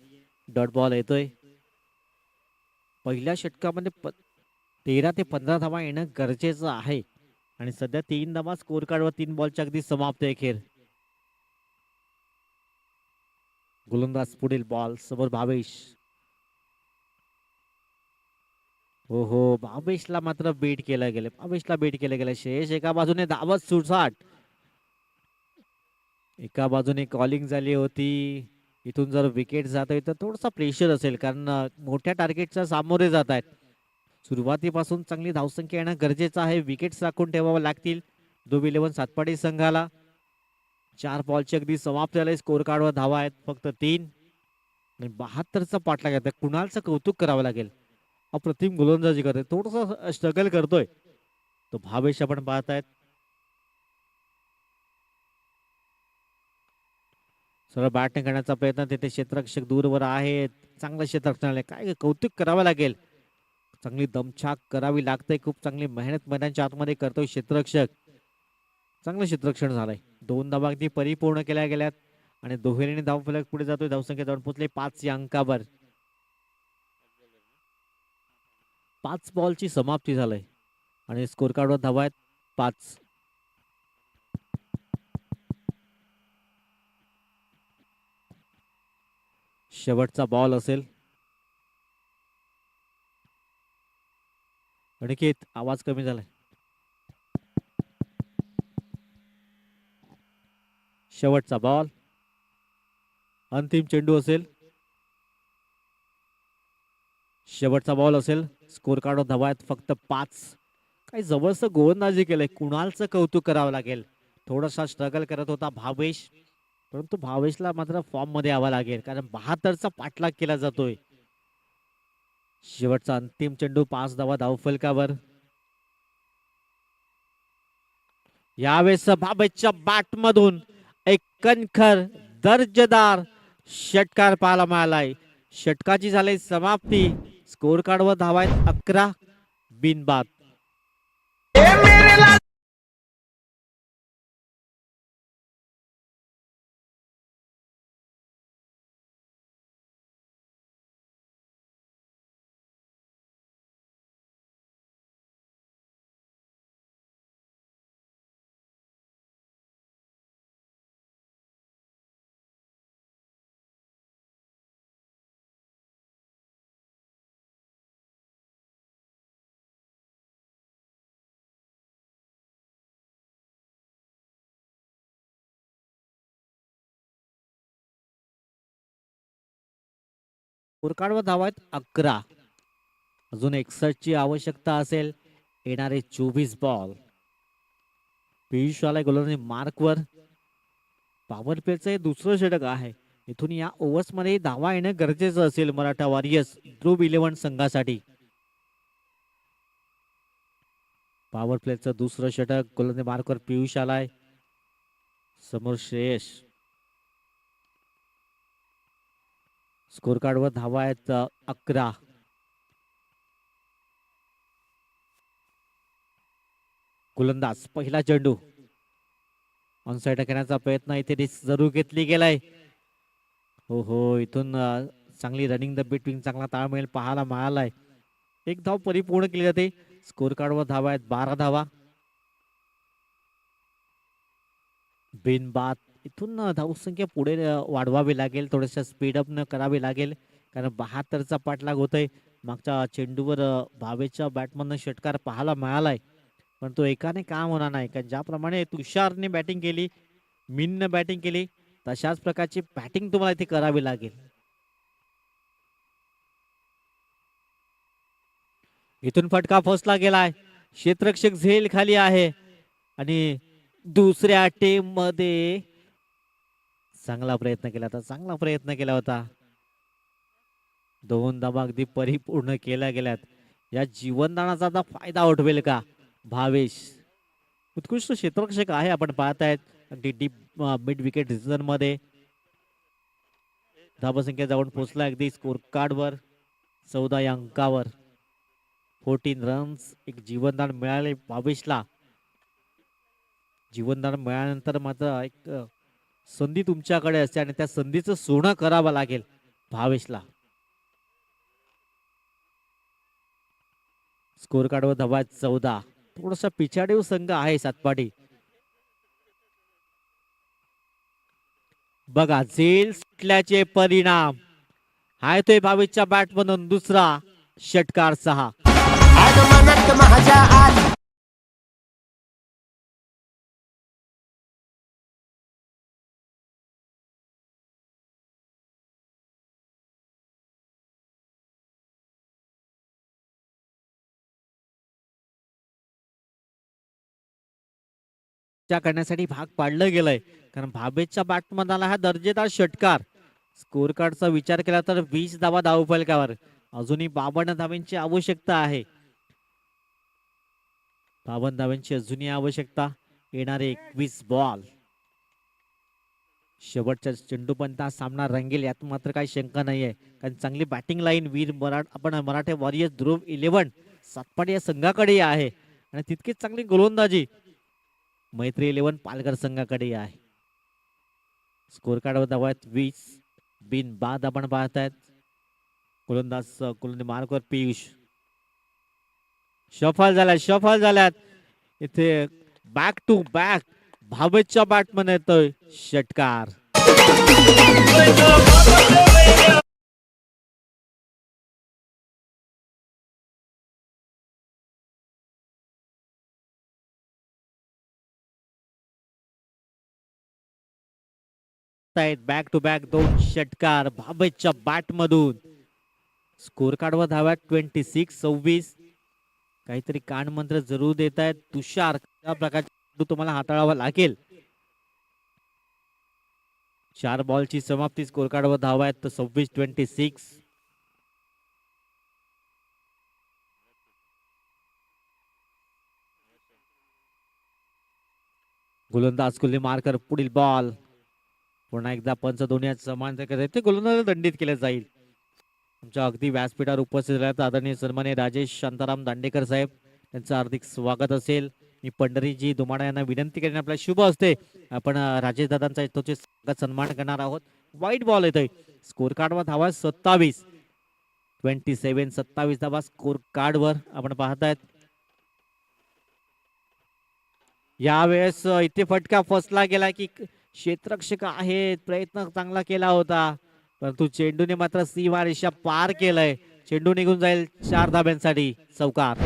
डॉट बॉल येतोय. पहिल्या षटकामध्ये 13 ते 15 धावा येणं गरजेचं आहे आणि सध्या 3 धावा स्कोर कार्डवर 3 बॉलच्या अगदी समाप्त आहे खेळ. गोलंदाज पुढील बॉल समोर भावेश. हो हो, भावेशला मात्र बीट केलं गेलं. भावेशला बीट केलं गेलं. शेष एका बाजूने धावत सुटसाट, एका बाजूने कॉलिंग झाली होती. इथून जर विकेट जात आहे तर थोडासा प्रेशर असेल, कारण मोठ्या टार्गेटच्या सामोरे जात आहेत. सुरुवातीपासून चांगली धावसंख्या येणं गरजेचं आहे. विकेट्स राखून ठेवावं लागतील ध्रुव 11 सातपाडी संघाला. 4 बॉलची अगदी समाप्त झाले. स्कोर कार्डवर धावा आहेत फक्त 3 आणि 72चा पाठलाग आहे. कुणालचं कौतुक करावं लागेल. अप्रतिम गोलंदाजी करतोय, थोडस स्ट्रगल करतोय तो भावेश आपण पाहतायत. सरळ बॅटिंग करण्याचा प्रयत्न, तिथे क्षेत्ररक्षक दूरवर आहेत. चांगलं क्षेत्ररक्षण आहे, काय कौतुक करावं लागेल. चांगली दमछाक करावी लागते. खूप चांगली मेहनत मैदानाच्या आतमध्ये करतोय क्षेत्ररक्षक. चांगलं क्षेत्ररक्षण झालंय. 2 धावा अगदी परिपूर्ण केल्या गेल्यात आणि दुहेरीने धावफलक पुढे जातोय. धावसंख्या जाऊन पोहोचले 5 या अंकावर. 5 बॉलची समाप्ती झालंय आणि स्कोर कार्डवर धावा आहेत 5. शेवटचा बॉल असेल. अनिकेत, आवाज कमी झालाय. शेवटचा बॉल, अंतिम चेंडू असेल. शेवटचा बॉल असेल. स्कोर कार्डवर धावा आहेत फक्त 5. काही जबरदस्त गोलंदाजी केलंय. कुणालचं कौतुक करावं लागेल. थोडासा स्ट्रगल करत होता भावेश, परंतु भावेशला मात्र फॉर्म मध्ये यावं लागेल, कारण 72चा पाठलाग केला जातोय. शेवटचा अंतिम चेंडू, 5 धावा धावफलकावर. यावेळेस भावेशच्या बॅट मधून एक कणखर दर्जेदार षटकार पाहायला मिळालाय. षटकाची झाली समाप्ती. स्कोर कार्डवर धावा आहेत 11 बिनबाद. स्कोर कार्डवर धावा आहेत 11. अजून 61 ची आवश्यकता असेल. येणारे 24 बॉल. पियुष आलाय गोलंदाजी मार्कवर. पॉवर प्लेचं हे दुसरं षटक आहे. इथून या ओव्हर्स मध्ये धावा येणं गरजेचं असेल मराठा वॉरियर्स ध्रुव 11 संघासाठी. पॉवर प्लेचं दुसरं षटक. गोलंदाजी मार्कवर पियुष आलाय, समोर श्रेयस. स्कोर कार्डवर धावा आहेत 11. गोलंदाज पहिला चेंडू ऑनसाइड करण्याचा प्रयत्न, इथे रिस्क जरूर घेतली गेलाय. हो हो, इथून चांगली रनिंग द बिटवीन, चांगला ताळमेळ पाहायला मिळालाय. एक धाव परिपूर्ण केली जाते. स्कोर कार्डवर धावा आहेत 12 धावा बिनबाद. इथून धावसंख्या पुढे वाढवावी लागेल, थोडस स्पीडअप न करावी लागेल, कारण 72चा पाठलाग होतोय. मागच्या चेंडूवर भावेच्या बॅटमधनं षटकार पाहायला मिळालाय, पण तो एकाने काम होणार नाही. कारण ज्याप्रमाणे तुषारने बॅटिंग केली, मीनने बॅटिंग केली, तशाच प्रकारची बॅटिंग तुम्हाला इथे करावी लागेल. इथून फटका फसला गेलाय. क्षेत्ररक्षक झेल खाली आहे आणि दुसऱ्या टीम मध्ये चांगला प्रयत्न केला होता, चांगला प्रयत्न केला होता. दोन धावा अगदी परिपूर्ण केल्या गेल्यात. या जीवनदानाचा आता फायदा उठवेल का भावेश? उत्कृष्ट क्षेत्ररक्षक आहे, आपण पाहतायत अगदी डीप मिड विकेट रिजन मध्ये. धावसंख्या जाऊन पोहोचला अगदी स्कोर कार्ड वर 14 या अंकावर. 14 रन्स. एक जीवनदान मिळाले भावेशला. जीवनदान मिळाल्यानंतर मात्र एक संधी तुमच्याकडे असते आणि त्या संधीचं सोनं करावं लागेल भावेशला. स्कोर कार्डवर धावा 14. थोडासा पिछाडीव संघ आहे सातपाडी. बघा झेल सुटल्याचे परिणाम. हा येतोय भावेशच्या बॅट मधून दुसरा षटकार 6. करण्यासाठी भाग पाडलं गेलंय कारण भावेशच्या बॅटमध्ये आला हा दर्जेदार षटकार. स्कोर कार्डचा विचार केला तर 20 धावा धावफलकावर. अजूनही 52 धावांची आवश्यकता आहे. 52 धावांची अजूनही आवश्यकता. येणारे 21 बॉल. शेवटच्या चेंडूपर्यंत हा सामना रंगेल यात मात्र काही शंका नाहीये. कारण चांगली बॅटिंग लाईन आपण मराठे वॉरियर्स ध्रुव 11 सातपाडी या संघाकडे आहे आणि तितकीच चांगली गोलंदाजी मैत्री 11 पालघर संघाकडे आहे. स्कोर कार्डवर धावा आहेत 20. बिन बाद आपण पाहतायत. गोलंदाज मार्कवर पियुष. सफल झाल्यात इथे बॅक टू बॅक भावेशच्या बॅटमध्ये येतोय षटकार. बॅक टू बॅक 2 षटकार भावेशच्या बॅट मधून. स्कोर कार्डवर धावा 26. काहीतरी कान मंत्र जरूर देत आहेत तुषार. त्या प्रकारचे तुम्हाला हाताळावा लागेल. 4 बॉलची समाप्ती. स्कोर कार्डवर धावा आहेत 26. गोलंदाज कुल्ली मार्कर. पुढील बॉल. पुन्हा एकदा पंच दोन्ही समान ते गोलंदाज दंडित केले जाईल. आमच्या अगदी व्यासपीठावर उपस्थित राहतात आदरणीय सन्माननीय राजेश शांताराम दांडेकर साहेब, त्यांचं हार्दिक स्वागत असेल. मी पंढरीजी दुमाडा यांना विनंती करेन आपल्या शुभ असते आपण राजेश दादांचा इथोचे सन्मान करणार आहोत. वाईट बॉल येतोय. स्कोर कार्डवर धावा 27. 27 धावा स्कोर कार्डवर आपण पाहतायत. यावेळेस इथे फटका फसला गेला की क्षेत्ररक्षक आहेत. प्रयत्न चांगला केला होता परंतु चेंडूने मात्र सीमारेषा पार केलंय. चेंडू निघून जाईल 4 धाब्यांसाठी. चौकार.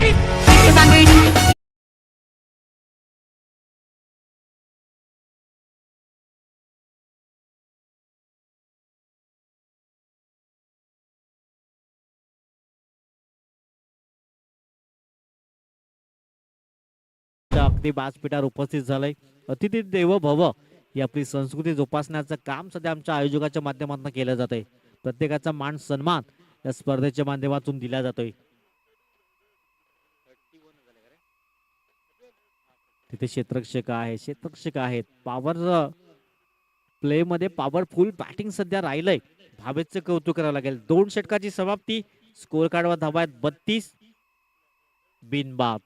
अगदी व्यासपीठावर उपस्थित झालंय. अतिथी देवो भव ही आपली संस्कृती जोपासण्याचं काम सध्या आमच्या आयोजकाच्या माध्यमातून केलं जात आहे. प्रत्येकाचा मान सन्मान या स्पर्धेच्या माध्यमातून दिला जातोय. तिथे क्षेत्ररक्षक आहेत. पॉवर प्ले मध्ये पॉवरफुल बॅटिंग सध्या राहिलंय. भावेशचं कौतुक करावं लागेल. 2 षटकाची समाप्ती. स्कोर कार्डवर धावा आहेत 32. बिनबाद.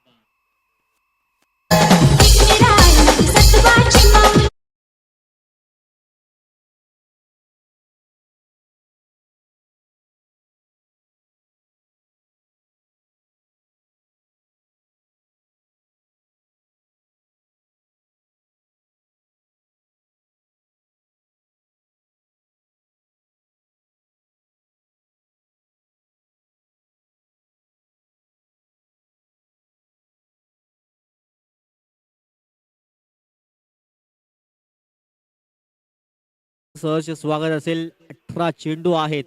सहर्ष स्वागत असेल. 18 चेंडू आहेत.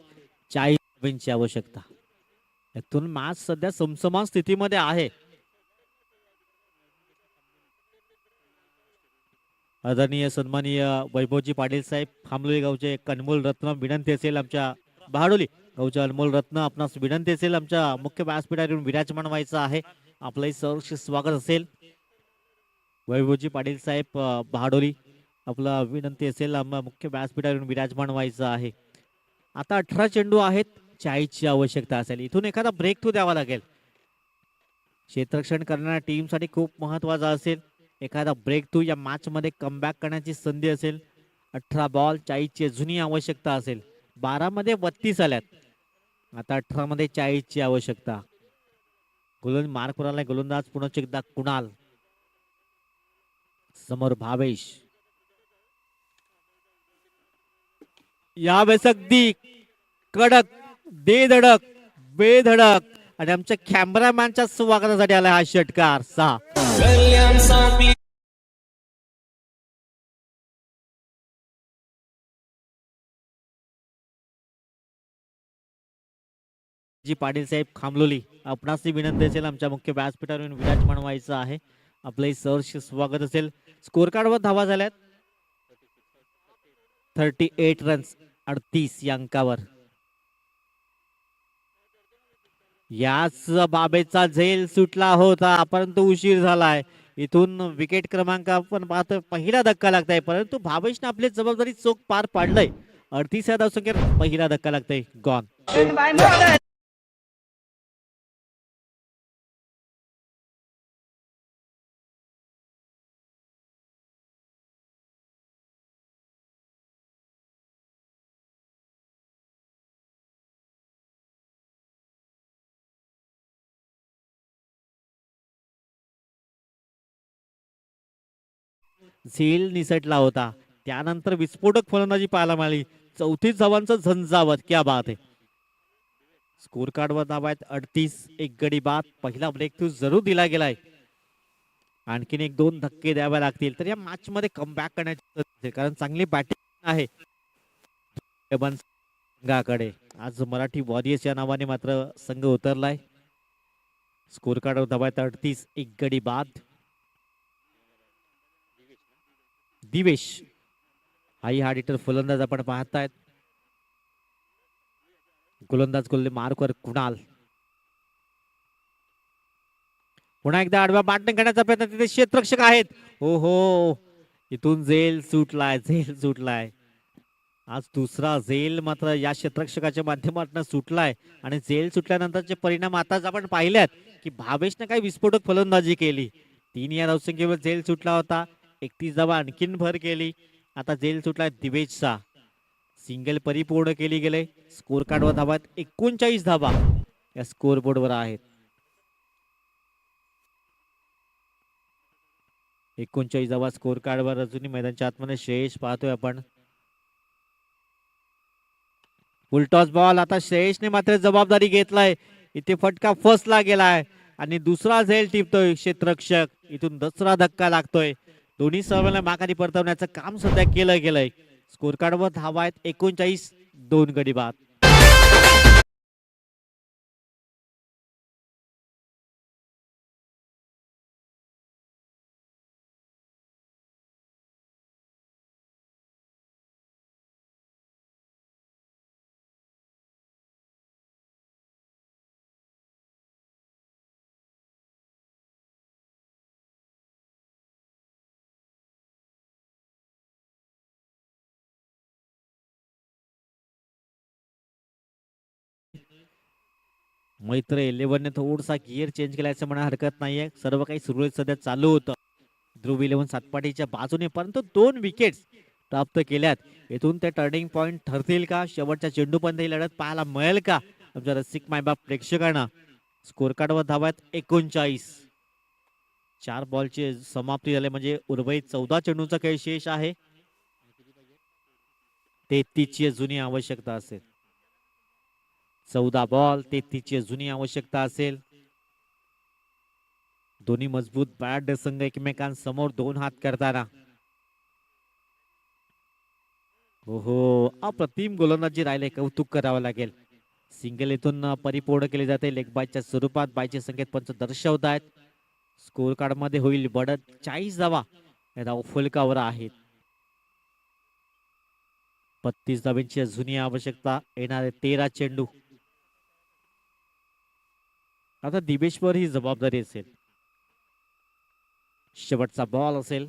40 धावांची आवश्यकता. यातून मॅच सध्या समसमान स्थितीमध्ये आहे. आदरणीय सन्माननीय वैभवजी पाटील साहेब खामलोली गावचे एक अनमोल रत्न विनंती असेल आमच्या बहाडोली गावचे अनमोल रत्न आपणास विनंती असेल आमच्या मुख्य व्यासपीठावर येऊन विराजमान व्हायचं आहे. आपलंही सहर्ष स्वागत असेल. वैभवजी पाटील साहेब बहाडोली आपला विनंती असेल आम्हाला मुख्य व्यासपीठावर येऊन विराजमान व्हायचं आहे. आता 18 चेंडू आहेत. 40ची आवश्यकता असेल. इथून एखादा ब्रेक थ्रू द्यावा लागेल. क्षेत्ररक्षण करणाऱ्या टीमसाठी खूप महत्वाचा असेल. एखादा ब्रेक थ्रू या मॅच मध्ये कमबॅक करण्याची संधी असेल. 18 बॉल 40ची अजूनही आवश्यकता असेल. 12 मध्ये 32 आल्यात. आता 18 मध्ये 40ची आवश्यकता. मार्क वर आलाय गोलंदाज पुन्हा एकदा कुणाल. समोर भावेश. यावेळेस अगदी कडक बेधडक बेधडक आणि आमच्या कॅमेरामॅनच्या स्वागतासाठी आला हा षटकार 6. जी पाटील साहेब खामलोली आपणास विनंती असेल आमच्या मुख्य व्यासपीठावर विराजमान व्हायचं आहे. आपलंही सहर्ष स्वागत असेल. स्कोर कार्ड वर धावा झाल्यात 38 रन्स 38 या अंकावर. याच बाबेचा झेल सुटला होता परंतु उशीर झालाय. इथून विकेट क्रमांक आपण पाहतो पहिला धक्का लागताय परंतु भावेशने आपली जबाबदारी चोख पार पाडलंय. 38 या धावसंख्येत पहिला धक्का लागतोय. गॉन. झेल निसटला होता. त्यानंतर विस्फोटक फलंदाजी पाहायला मिळाली. 34 धावांचं झंझावत. क्या बात आहे. स्कोर कार्ड वर धावा आहेत 38. एक गडी बाद. पहिला ब्रेक थ्रू जरूर दिला गेलाय. आणखीन 1-2 धक्के द्यावे लागतील तर या मॅच मध्ये कमबॅक करण्याची कारण चांगली बॅटिंग आहे संघाकडे. आज मराठी वॉरियर्स या नावाने मात्र संघ उतरलाय. स्कोर कार्ड वर धावा आहेत 38. एक गडी बाद. दिवेश हाही हा डिटर फलंदाज आपण पाहतायत. गोलंदाज गोल्ले मार्कवर कुणाल. पुन्हा एकदा आडव्या बॅटिंग करण्याचा प्रयत्न. तिथे क्षेत्ररक्षक आहेत. हो हो इथून झेल सुटलाय. झेल सुटलाय. आज दुसरा झेल मात्र या क्षेत्ररक्षकाच्या माध्यमातून सुटलाय आणि झेल सुटल्यानंतरचे परिणाम आताच आपण पाहिल्यात की भावेशने काही विस्फोटक फलंदाजी केली. 3 या धावसंख्येवर झेल सुटला होता. 31 धावा आणखीन भर केली. आता झेल सुटला दिवेशचा. सिंगल परिपूर्ण केली गेले. स्कोर कार्ड वर धावा 39 धावा या स्कोर बोर्ड वर आहेत. 39 धावा स्कोर कार्ड वर. अजूनही मैदानाच्या आतमध्ये श्रेयस पाहतोय आपण. Full toss ball. आता श्रेयसने मात्र जबाबदारी घेतलाय. इथे फटका फसला गेलाय आणि दुसरा झेल टिपतोय क्षेत्ररक्षक. इथून दुसरा धक्का लागतोय. दोन्ही सर्वांना माघारी परतवण्याचं काम सध्या केलं गेलंय. स्कोर कार्ड वर धावा आहेत 39. 2 गडी बाद. मैत्र 11 ने थोडासा गिअर चेंज केल्याचं म्हणा हरकत नाहीये. सर्व काही सुरळीत सध्या चालू होतं ध्रुव 11 सातपाटीच्या बाजूने परंतु 2 विकेट्स प्राप्त केल्यात. येथून ते टर्निंग पॉइंट ठरतील का? शेवटच्या चेंडूपर्यंत ही लढत पाहायला मिळेल का आमच्या रसिक मायबाप प्रेक्षकांना? स्कोर कार्ड वर धावा आहेत 39. 4 बॉलची समाप्ती झाली म्हणजे उर्वरित 14 चेंडूचा काही शेष आहे. 33 ची अजूनही आवश्यकता असेल. 14 बॉल 33 ची अजूनही आवश्यकता असेल. दोन्ही मजबूत बॅट संघ एकमेकांसमोर 2 हात करताना. हो अप्रतिम गोलंदाजी राहिले. कौतुक करावं लागेल. सिंगल इथून परिपूर्ण केली जाते लेग बायच्या स्वरूपात. बायचे संकेत पंच दर्शवत आहेत. स्कोर कार्ड मध्ये होईल बढत 40 धावा या धाव फलकावर आहेत. 32 धावांची अजूनही आवश्यकता. येणारे 13 चेंडू. आता दिवेशवर ही जबाबदारी असेल. शेवटचा बॉल असेल.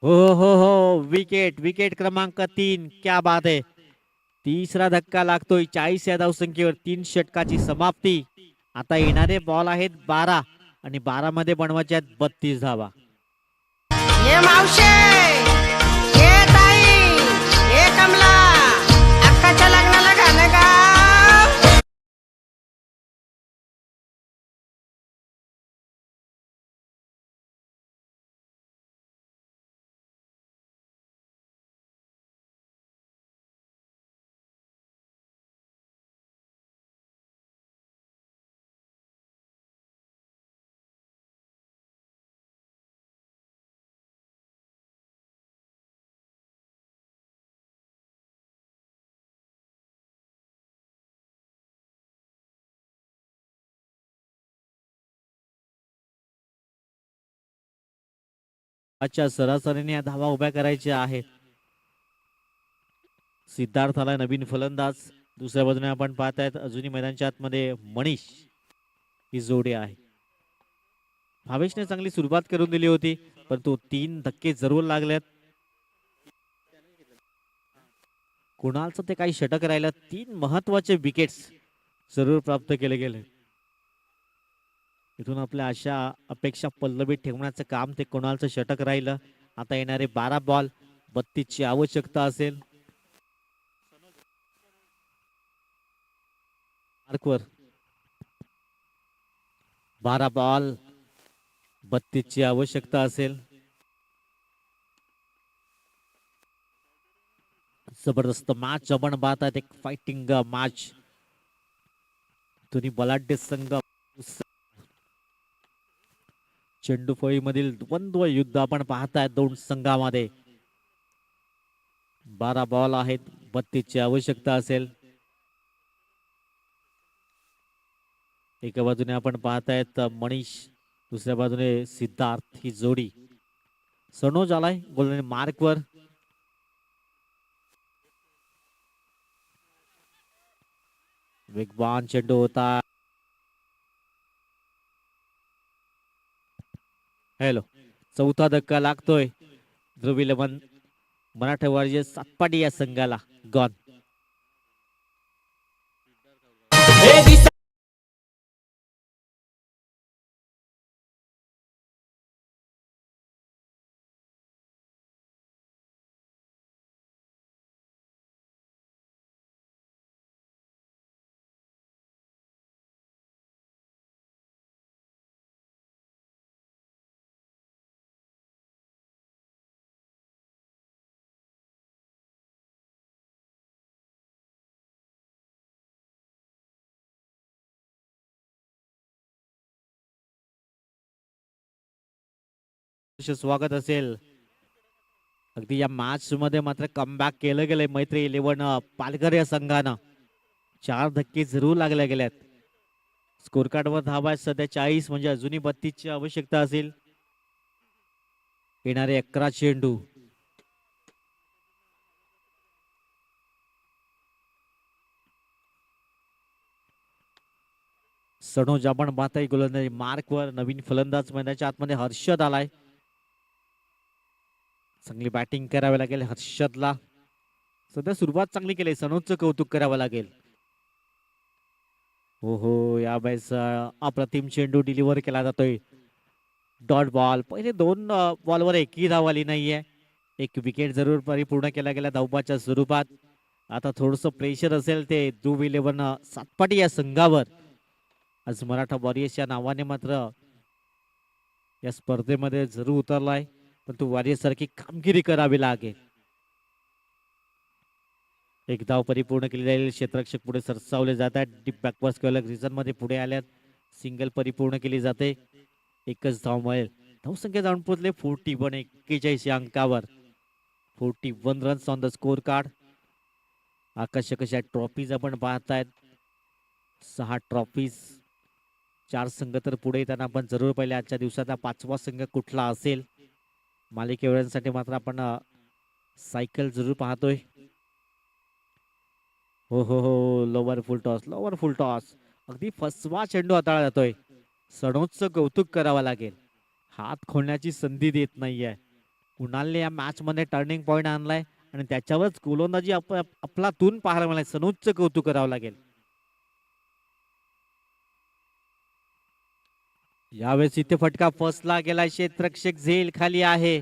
हो हो हो हो, विकेट विकेट क्रमांक 3. क्या बात आहे. तिसरा धक्का लागतोय 40 या धावसंख्येवर. 3 षटकाची समाप्ती. आता येणारे बॉल आहेत 12 आणि 12 मध्ये बनवायचे आहेत 32 धावा. ये मावशे, ये ताई, ये कमला, अक्काच्या लग्नाला गाणं गा. अच्छा, सरासरीने या धावा उभ्या करायच्या आहेत. सिद्धार्थ आला नवीन फलंदाज. दुसऱ्या बाजूने आपण पाहतायत अजूनही मैदानाच्या आतमध्ये मनीष ही जोडी आहे. भावेशने चांगली सुरुवात करून दिली होती परंतु 3 धक्के जरूर लागलेत. कुणालचं ते काही षटक राहिलं. 3 महत्वाचे विकेट्स जरूर प्राप्त केले गेले. इथून आपल्या आशा अपेक्षा पल्लवीत ठेवण्याचं काम ते कुणालचं षटक राहिलं. आता येणारे 12 बॉल 32 ची आवश्यकता असेल. मार्कवर 12 बॉल 32 ची आवश्यकता असेल. जबरदस्त मॅच आपण पाहतात. एक फायटिंग मॅच. दोन्ही बलाढ्य संघ. चेंडू फळीमधील द्वंद्व युद्ध आपण पाहताय दोन संघामध्ये. 12 बॉल आहेत 32 ची आवश्यकता असेल. एका बाजूने आपण पाहतायत मनीष, दुसऱ्या बाजूने सिद्धार्थ ही जोडी. सनोज आलाय गोलने मार्कवर. वेगवान चेंडू होता. हॅलो, चौथा धक्का लागतोय. ध्रुव 11 मराठवाडी सातपाडी या संघाला. गॉन. स्वागत असेल. अगदी या मॅच मध्ये मात्र कमबॅक केलं गेलंय मैत्री 11 पालघर या संघानं. 4 धक्के जरूर लागले गेल्यात. स्कोर कार्ड वर धावा आहेत सध्या 40 म्हणजे अजूनही 32 ची आवश्यकता असेल. येणारे 11 चेंडू. सनोज आपण पाहताय गोलंदाजी मार्कवर. नवीन फलंदाज मैदानाच्या आतमध्ये हर्षद आलाय. चांगली बॅटिंग करावी लागेल हर्षदला. सध्या सुरुवात चांगली केली. सनोजचं कौतुक करावं लागेल. हो हो, या वेळेस अप्रतिम चेंडू डिलिव्हर केला जातोय. Dot ball. पहिले 2 बॉलवर एकही धाव आली नाहीये. एक विकेट जरूर परिपूर्ण केला गेला धावबाच्या स्वरूपात. आता थोडस प्रेशर असेल ते ध्रुव 11 सातपाटी या संघावर. आज मराठा वॉरियर्स या नावाने मात्र या स्पर्धेमध्ये जरूर उतरलाय पण तू वॉरियर्स सारखी कामगिरी करावी लागेल. एक धाव परिपूर्ण केली जाईल. क्षेत्ररक्षक पुढे सरसावले जात आहेत. डीप बॅकवर्ड स्क्वेअर रिझन मध्ये पुढे आल्यात. सिंगल परिपूर्ण केली जाते. एकच धाव मिळेल. धावसंख्या जाऊन पोहोचले 41 या अंकावर. 41 runs on the score card. आकर्षक अशा ट्रॉफीज आपण पाहतायत. 6 ट्रॉफीज. 4 संघ तर पुढे येताना आपण जरूर पाहिले. आजच्या दिवसाचा 5वा संघ कुठला असेल. मालिकेवरांसाठी मात्र आपण सायकल जरूर पाहतोय. हो, लोवर फुल टॉस. अगदी फसवा चेंडू हाताळला जातोय. सनोजचं कौतुक करावं लागेल. हात खोलण्याची संधी देत नाहीये. कुणालने या मॅच मध्ये टर्निंग पॉइंट आणलाय आणि त्याच्यावरच गोलंदाजी आपलातून पाहायला मिळाली. सनोजचं कौतुक करावं लागेल. यावेळेस इथे फटका फसला गेला. क्षेत्ररक्षक झेल खाली आहे.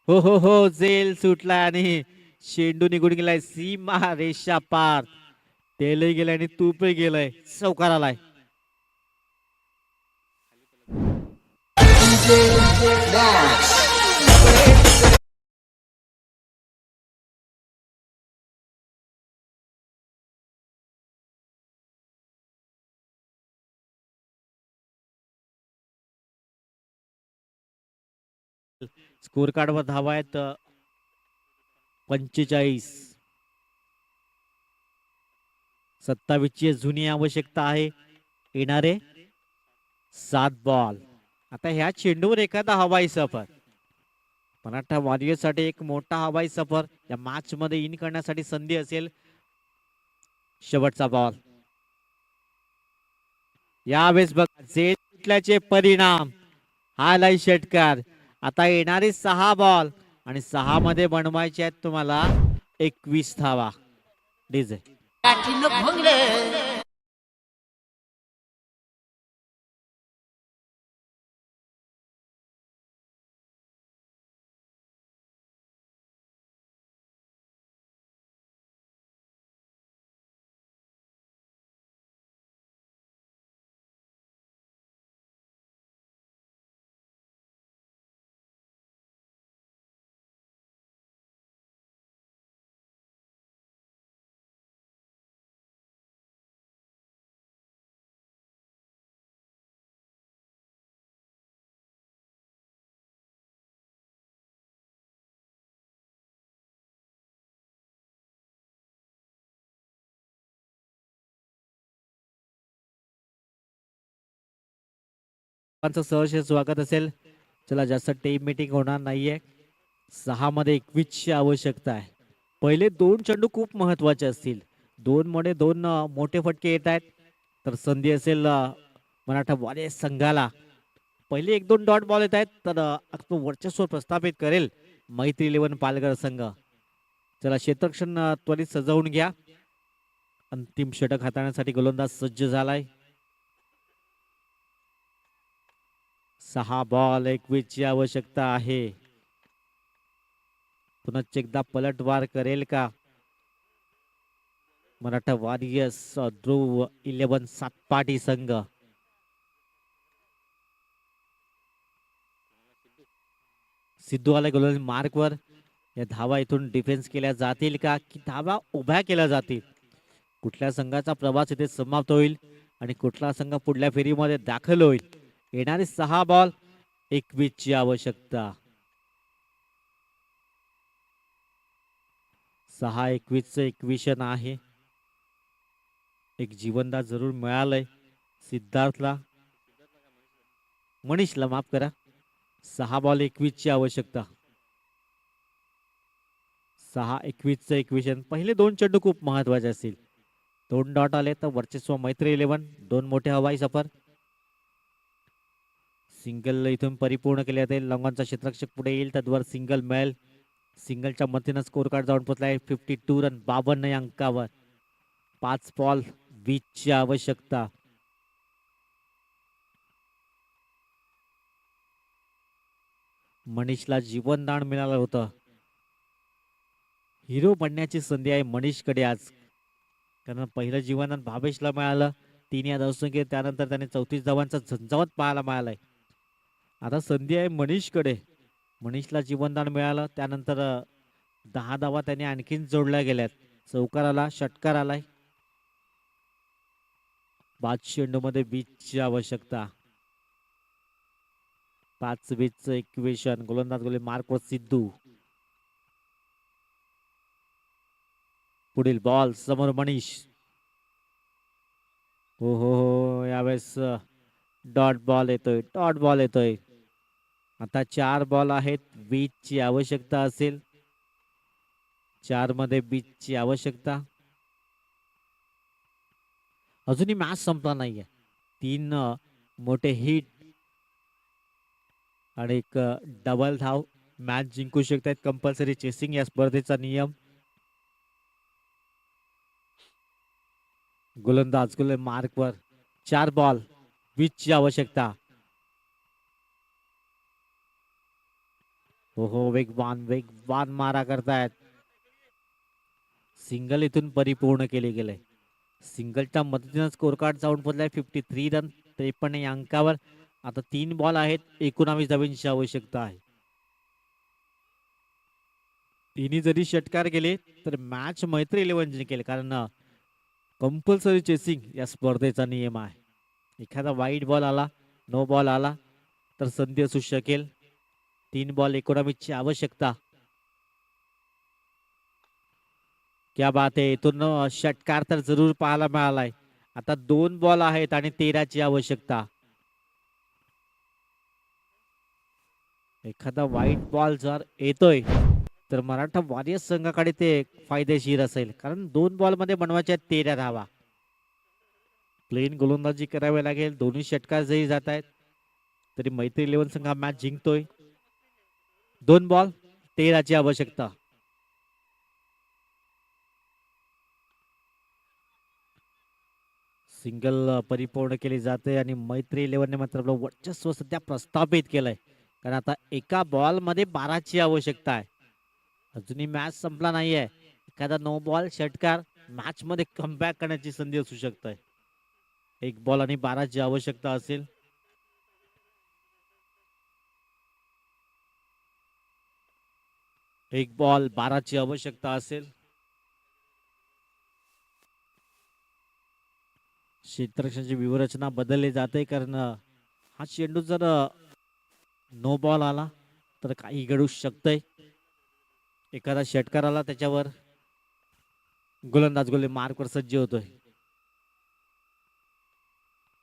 हो, झेल सुटलाय आणि शेंडू निघून गेलाय सीमा रेषा पार. तेलही गेलाय आणि तूपही गेलंय. चौकार आलाय. स्कोर कार्ड वर धावा आहेत 45. 27 ची जुनी आवश्यकता आहे. येणारे 7 बॉल. आता ह्या चेंडूवर एखादा हवाई सफर. मराठा वॉरियर्ससाठी एक मोठा हवाई सफर या मॅच मध्ये इन करण्यासाठी संधी असेल. शेवटचा बॉल. यावेळेस बघा झेल परिणाम. हा लय षटकार. आता येणारे 6 बॉल आणि 6 मध्ये बनवायचे आहेत तुम्हाला 21 धावा. डीजे सहर्ष स्वागत असेल. चला जास्त टीम मीटिंग होणार नाहीये. 6 मध्ये 21 ची आवश्यकता आहे. पहिले 2 चेंडू खूप महत्वाचे असतील. 2 मध्ये 2 मोठे फटके येत आहेत तर संधी असेल मराठा वॉरियर्स संघाला. पहिले 1-2 डॉट बॉल येत आहेत तर वर्चस्व प्रस्थापित करेल मैत्री 11 पालघर संघ. चला क्षेत्ररक्षण त्वरित सजवून घ्या. अंतिम षटक हाताळण्यासाठी गोलंदाज सज्ज झालाय. 6 बॉल 21 ची आवश्यकता आहे. पुन्हा एकदा पलटवार करेल का मराठा वॉरियर्स ध्रुव 11 सातपाटी संघ. सिद्धू आला गोलंदाज मार्क वर. या धावा इथून डिफेन्स केल्या जातील का की धावा उभ्या केल्या जातील. कुठल्या संघाचा प्रवास इथे समाप्त होईल आणि कुठला संघ पुढल्या फेरीमध्ये दाखल होईल. येणारे 6 बॉल 21 ची आवश्यकता. 6-21 इक्वेशन आहे. एक जीवनदान जरूर मिळालंय सिद्धार्थला. मनीषला माफ करा. 6 बॉल 21 ची आवश्यकता. 6-21 इक्वेशन. पहिले 2 चेंडू खूप महत्वाचे असतील. 2 डॉट आले तर वर्चस्व मैत्री 11. 2 मोठे हवाई सफर. सिंगल इथून परिपूर्ण केले जाते. लॉंगॉनचा क्षेत्ररक्षक पुढे येईल तद्वार सिंगल मिळेल. सिंगलच्या मतीनं स्कोर कार्ड जाऊन पोहोचलाय 52 रन 52 या अंकावर. 5 बॉल 20 ची आवश्यकता. मनीषला जीवनदान मिळालं होतं. हिरो बनण्याची संधी आहे मनीषकडे आज. कारण पहिलं जीवनदान भावेशला मिळालं 3 या धावसंख्येत. त्यानंतर त्याने 34 धावांचा झंझावत पाहायला मिळालाय. आता संधी आहे मनीषकडे. मनीषला जीवनदान मिळालं त्यानंतर 10 धावा त्याने आणखीन जोडल्या गेल्यात. चौकार आला. षटकार आलाय. 5 चेंडू मध्ये 20 ची आवश्यकता. 5-20 इक्वेशन. गोलंदाज गोले मार्क व सिद्धू. पुढील बॉल समोर मनीष. हो यावेळेस डॉट बॉल येतोय, डॉट बॉल येतोय. आता 4 बॉल आहेत, 20ची आवश्यकता असेल. 4 मध्ये 20ची आवश्यकता. अजूनही मॅच संपला नाहीये. 3 मोठे हिट आणि एक डबल धाव मॅच जिंकू शकतात. कंपल्सरी चेसिंग या स्पर्धेचा नियम. गोलंदाज मार्कवर. 4 बॉल 20ची आवश्यकता. हो वेगवान वेगवान मारा करतायत. सिंगल इथून परिपूर्ण केले गेले. सिंगलच्या मदतीनं स्कोर कार्ड जाऊन पोहोचलाय 53 रन 53 या अंकावर. आता 3 बॉल आहेत, 19 धावांची आवश्यकता आहे. तिन्ही जरी षटकार गेले तर मॅच मैत्री 11 जिंकेल, कारण कंपल्सरी चेसिंग या स्पर्धेचा नियम आहे. एखादा वाईट बॉल आला, नो बॉल आला तर संधी असू शकेल. 3 बॉल 19ची आवश्यकता. क्या बात आहे. इथून षटकार तर जरूर पाहायला मिळालाय. आता 2 बॉल आहेत आणि 13ची आवश्यकता. एखादा वाईट बॉल जर येतोय तर मराठा वॉरियर्स संघाकडे ते फायदेशीर असेल, कारण 2 बॉल मध्ये बनवायच्या 13 धावा. प्लेन गोलंदाजी करावी लागेल. दोन्ही षटकार जरी जात आहेत तरी मैत्री 11 संघ मॅच जिंकतोय. 2 बॉल 13ची आवश्यकता. सिंगल परिपूर्ण केली जाते आणि मैत्री 11 ने मात्र आपलं वर्चस्व सध्या प्रस्थापित केलंय, कारण आता एका बॉल मध्ये 12ची आवश्यकता आहे. अजूनही मॅच संपला नाहीये. एखादा नो बॉल षटकार मॅच मध्ये कमबॅक करण्याची संधी असू शकते. 1 बॉल आणि 12ची आवश्यकता असेल. एक बॉल 12ची आवश्यकता असेल. क्षेत्ररक्षणाची व्यूहरचना बदलली जाते, कारण हा चेंडू जर नो बॉल आला तर काही घडू शकतंय. एखादा षटकार आला त्याच्यावर गोलंदाज मार्कवर सज्ज होतोय.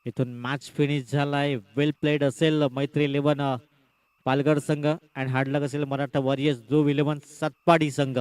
इथून मॅच फिनिश झालाय. वेल प्लेड असेल मैत्री 11 पालघर संघ, अँड हार्ड लक असेल मराठा वॉरियर्स जो 11 सातपाडी संघ.